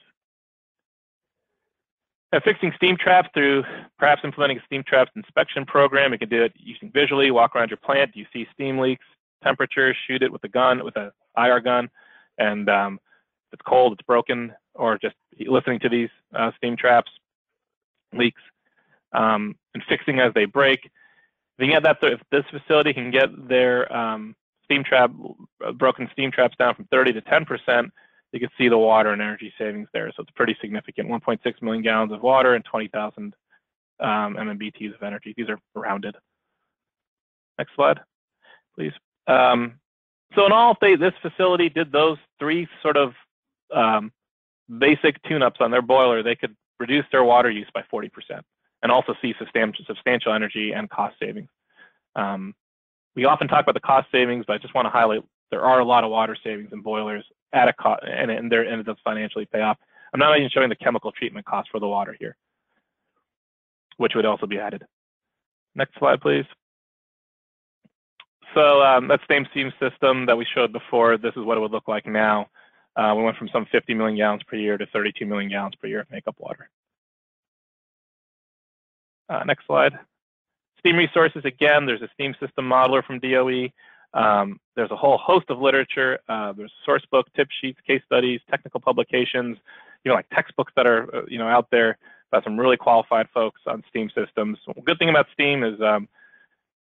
S3: And fixing steam traps through perhaps implementing a steam traps inspection program. You can do it using visually, walk around your plant. Do you see steam leaks, temperature, shoot it with a gun, with a IR gun, and if it's cold, it's broken, or just listening to these steam traps leaks, and fixing as they break. If you can get that, if this facility can get their broken steam traps down from 30 to 10%, you can see the water and energy savings there. So it's pretty significant, 1.6 million gallons of water and 20,000 MMBTUs of energy. These are rounded. Next slide, please. So in all, if this facility did those three sort of basic tune-ups on their boiler, they could reduce their water use by 40% and also see substantial energy and cost savings. We often talk about the cost savings, but I just want to highlight there are a lot of water savings in boilers at a cost, and it does financially pay off. I'm not even showing the chemical treatment cost for the water here, which would also be added. Next slide, please. So that same steam system that we showed before, this is what it would look like now. We went from some 50 million gallons per year to 32 million gallons per year of makeup water. Next slide. Steam resources, again, there's a steam system modeler from DOE. There's a whole host of literature. There's source book, tip sheets, case studies, technical publications, like textbooks that are out there by some really qualified folks on steam systems. The good thing about steam is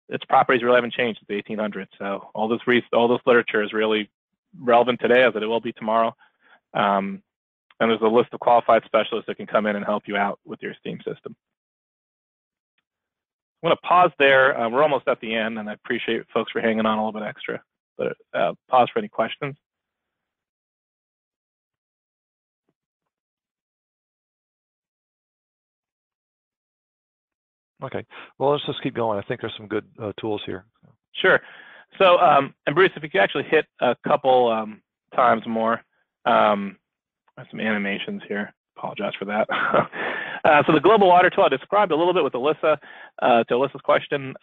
S3: its properties really haven't changed since the 1800s. So all this literature is really relevant today as it will be tomorrow. And there's a list of qualified specialists that can come in and help you out with your steam system. I'm going to pause there. We're almost at the end, and I appreciate folks for hanging on a little bit extra. But pause for any questions.
S1: Okay. Well, let's just keep going. I think there's some good tools here.
S3: Sure. So, and Bruce, if you could actually hit a couple times more. I have some animations here. Apologize for that. So the global water tool, I described a little bit with Alyssa, to Alyssa's question.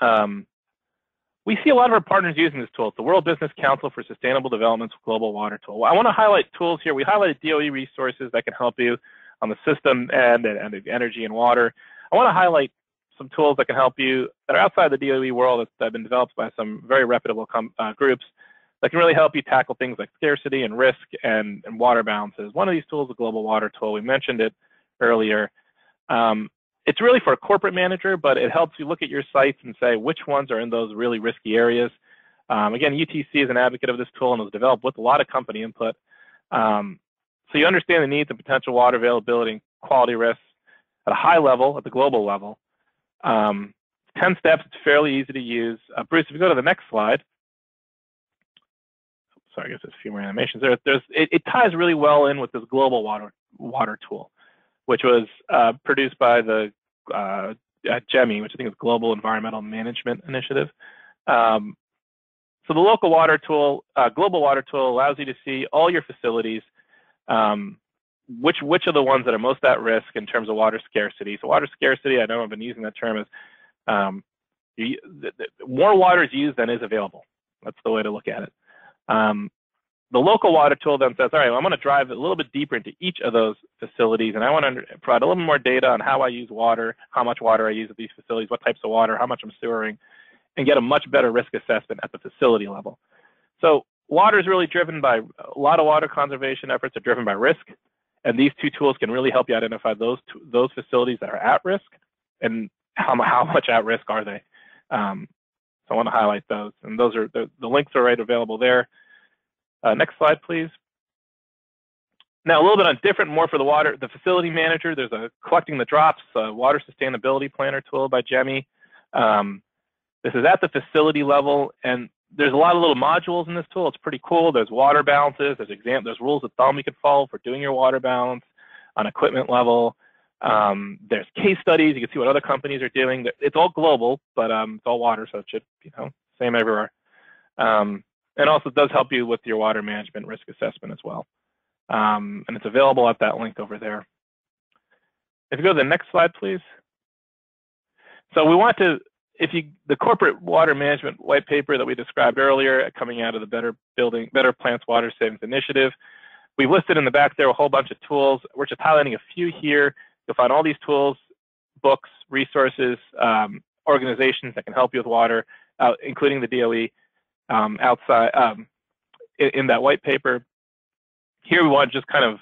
S3: We see a lot of our partners using this tool. It's the World Business Council for Sustainable Development's global water tool. I want to highlight tools here. We highlighted DOE resources that can help you on the system and energy and water. I want to highlight some tools that can help you that are outside the DOE world that have been developed by some very reputable groups that can really help you tackle things like scarcity and risk and water balances. One of these tools is the global water tool. We mentioned it earlier. It's really for a corporate manager, but it helps you look at your sites and say which ones are in those really risky areas. Again, UTC is an advocate of this tool and was developed with a lot of company input. So you understand the needs and potential water availability and quality risks at a high level, at the global level. 10 steps, it's fairly easy to use. Bruce, if you go to the next slide. Sorry, I guess there's a few more animations there. It ties really well in with this global water tool, which was produced by the GEMI, which I think is Global Environmental Management Initiative. So the local water tool, global water tool allows you to see all your facilities which are the ones that are most at risk in terms of water scarcity. So water scarcity, I know I've been using that term, is more water is used than is available. That's the way to look at it. The local water tool then says, all right, well, I'm going to drive a little bit deeper into each of those facilities, and I want to provide a little more data on how I use water, how much water I use at these facilities, what types of water, how much I'm sewering, and get a much better risk assessment at the facility level. So water is really driven by, a lot of water conservation efforts are driven by risk, and these two tools can really help you identify those facilities that are at risk and how much at risk are they. So I want to highlight those, and those are the links are right available there. Next slide, please. Now, a little bit on different, more for the facility manager. There's a collecting the drops, water sustainability planner tool by Jemmy. This is at the facility level, and there's a lot of little modules in this tool. It's pretty cool. There's water balances. There's rules of thumb you can follow for doing your water balance on equipment level. There's case studies. You can see what other companies are doing. It's all global, but it's all water, so it should, same everywhere. And also does help you with your water management risk assessment as well. And it's available at that link over there. If you go to the next slide, please. So we want to, the corporate water management white paper that we described earlier, coming out of the Better Plants Water Savings Initiative, we've listed in the back there a whole bunch of tools. We're just highlighting a few here. You'll find all these tools, books, resources, organizations that can help you with water, including the DOE. Outside in that white paper. Here we want to just kind of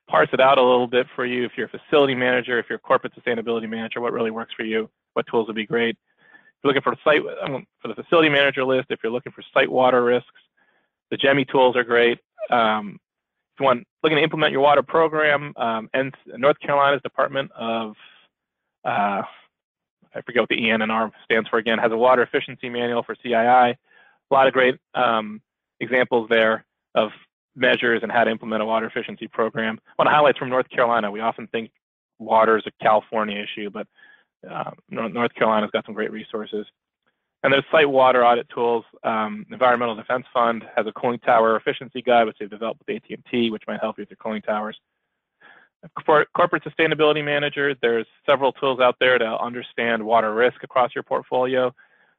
S3: parse it out a little bit for you. If you're a facility manager, if you're a corporate sustainability manager, what really works for you, what tools would be great. If you're looking for for the facility manager list, if you're looking for site water risks, the Jemmy tools are great. If you want looking to implement your water program, and North Carolina's Department of I forget what the ENR stands for again, has a water efficiency manual for CII. A lot of great examples there of measures and how to implement a water efficiency program. I want to highlight from North Carolina. We often think water is a California issue, but North Carolina's got some great resources. And there's site water audit tools. Environmental Defense Fund has a cooling tower efficiency guide, which they've developed with AT&T, which might help you with your cooling towers. For corporate sustainability managers, there's several tools out there to understand water risk across your portfolio.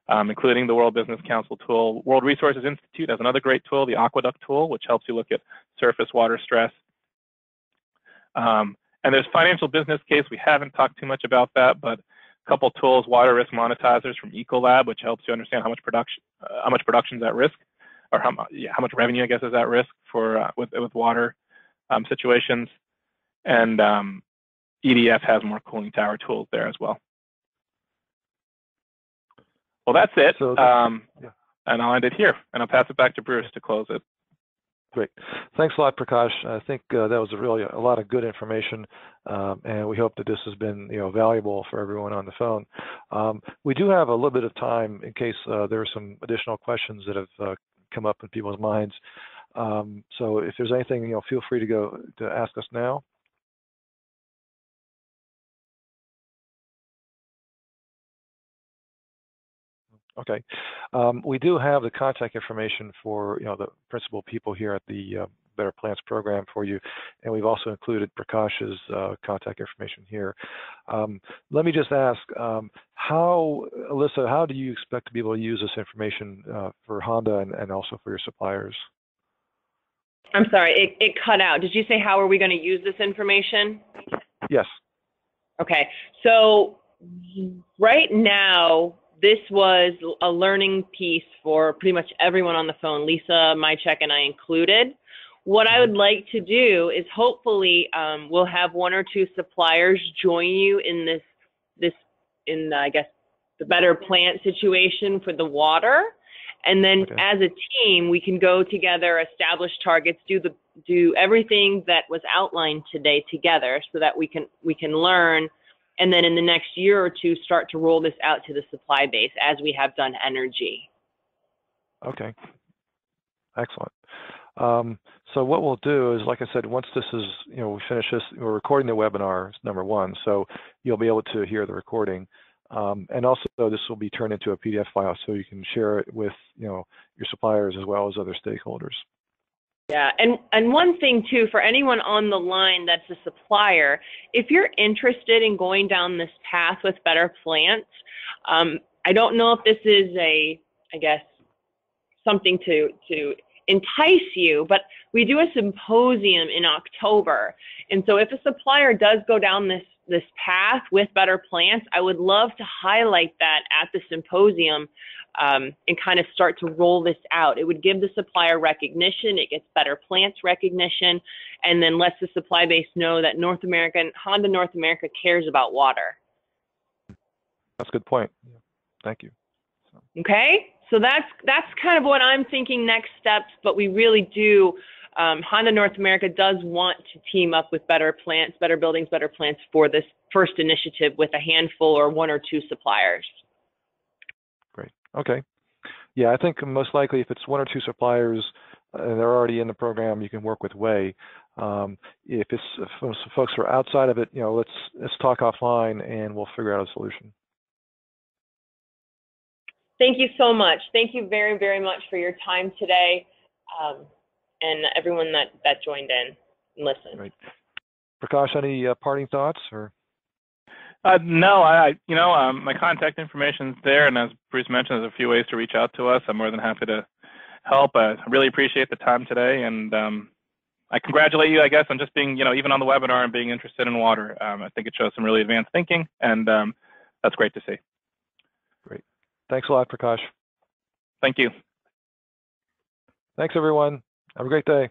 S3: Including the World Business Council tool. World Resources Institute has another great tool, the Aqueduct tool, which helps you look at surface water stress. And there's financial business case. We haven't talked too much about that, but a couple tools, water risk monetizers from Ecolab, which helps you understand how much production is at risk, or how much revenue, I guess, is at risk for with water situations. And EDF has more cooling tower tools there as well. Well, that's it, and I'll end it here, and I'll pass it back to Bruce to close it.
S1: Great. Thanks a lot, Prakash. I think that was really a lot of good information, and we hope that this has been valuable for everyone on the phone. We do have a little bit of time in case there are some additional questions that have come up in people's minds. So if there's anything, feel free to ask us now. Okay. We do have the contact information for the principal people here at the Better Plants program for you, and we've also included Prakash's contact information here. Let me just ask, Alyssa, how do you expect to be able to use this information for Honda and also for your suppliers?
S2: I'm sorry, it cut out. Did you say how are we going to use this information?
S1: Yes.
S2: Okay, so right now, this was a learning piece for pretty much everyone on the phone, Lisa, MyCheck, and I included. What I would like to do is hopefully we'll have one or two suppliers join you in I guess, the Better Plant situation for the water. And then as a team, we can go together, establish targets, do everything that was outlined today together so that we can learn. And then in the next year or two, start to roll this out to the supply base as we have done energy.
S1: Okay, excellent. So what we'll do is, like I said, once this is, we finish this, we're recording the webinar, number one, so you'll be able to hear the recording. And also this will be turned into a PDF file so you can share it with, your suppliers as well as other stakeholders.
S2: Yeah, and one thing too, for anyone on the line that's a supplier, if you're interested in going down this path with Better Plants, I don't know if this is I guess, something to entice you, but we do a symposium in October. And so if a supplier does go down this path with Better Plants, I would love to highlight that at the symposium and kind of start to roll this out. It would give the supplier recognition, it gets Better Plants recognition, and then lets the supply base know that Honda North America cares about water.
S1: That's a good point. Yeah. Thank you.
S2: Okay, so that's kind of what I'm thinking next steps, but we really do, Honda North America does want to team up with Better Plants, Better Buildings, Better Plants for this first initiative with a handful or one or two suppliers.
S1: Great. Okay. Yeah, I think most likely if it's one or two suppliers and they're already in the program, you can work with Way. If folks are outside of it, let's talk offline and we'll figure out a solution.
S2: Thank you so much. Thank you very, very much for your time today, and everyone that joined in and listened.
S1: Right. Prakash, any parting thoughts or?
S3: No, my contact information is there, and as Bruce mentioned, there's a few ways to reach out to us. I'm more than happy to help. I really appreciate the time today, and I congratulate you, I guess, on just being, even on the webinar and being interested in water. I think it shows some really advanced thinking, and that's great to see.
S1: Great. Thanks a lot, Prakash.
S3: Thank you.
S1: Thanks, everyone. Have a great day.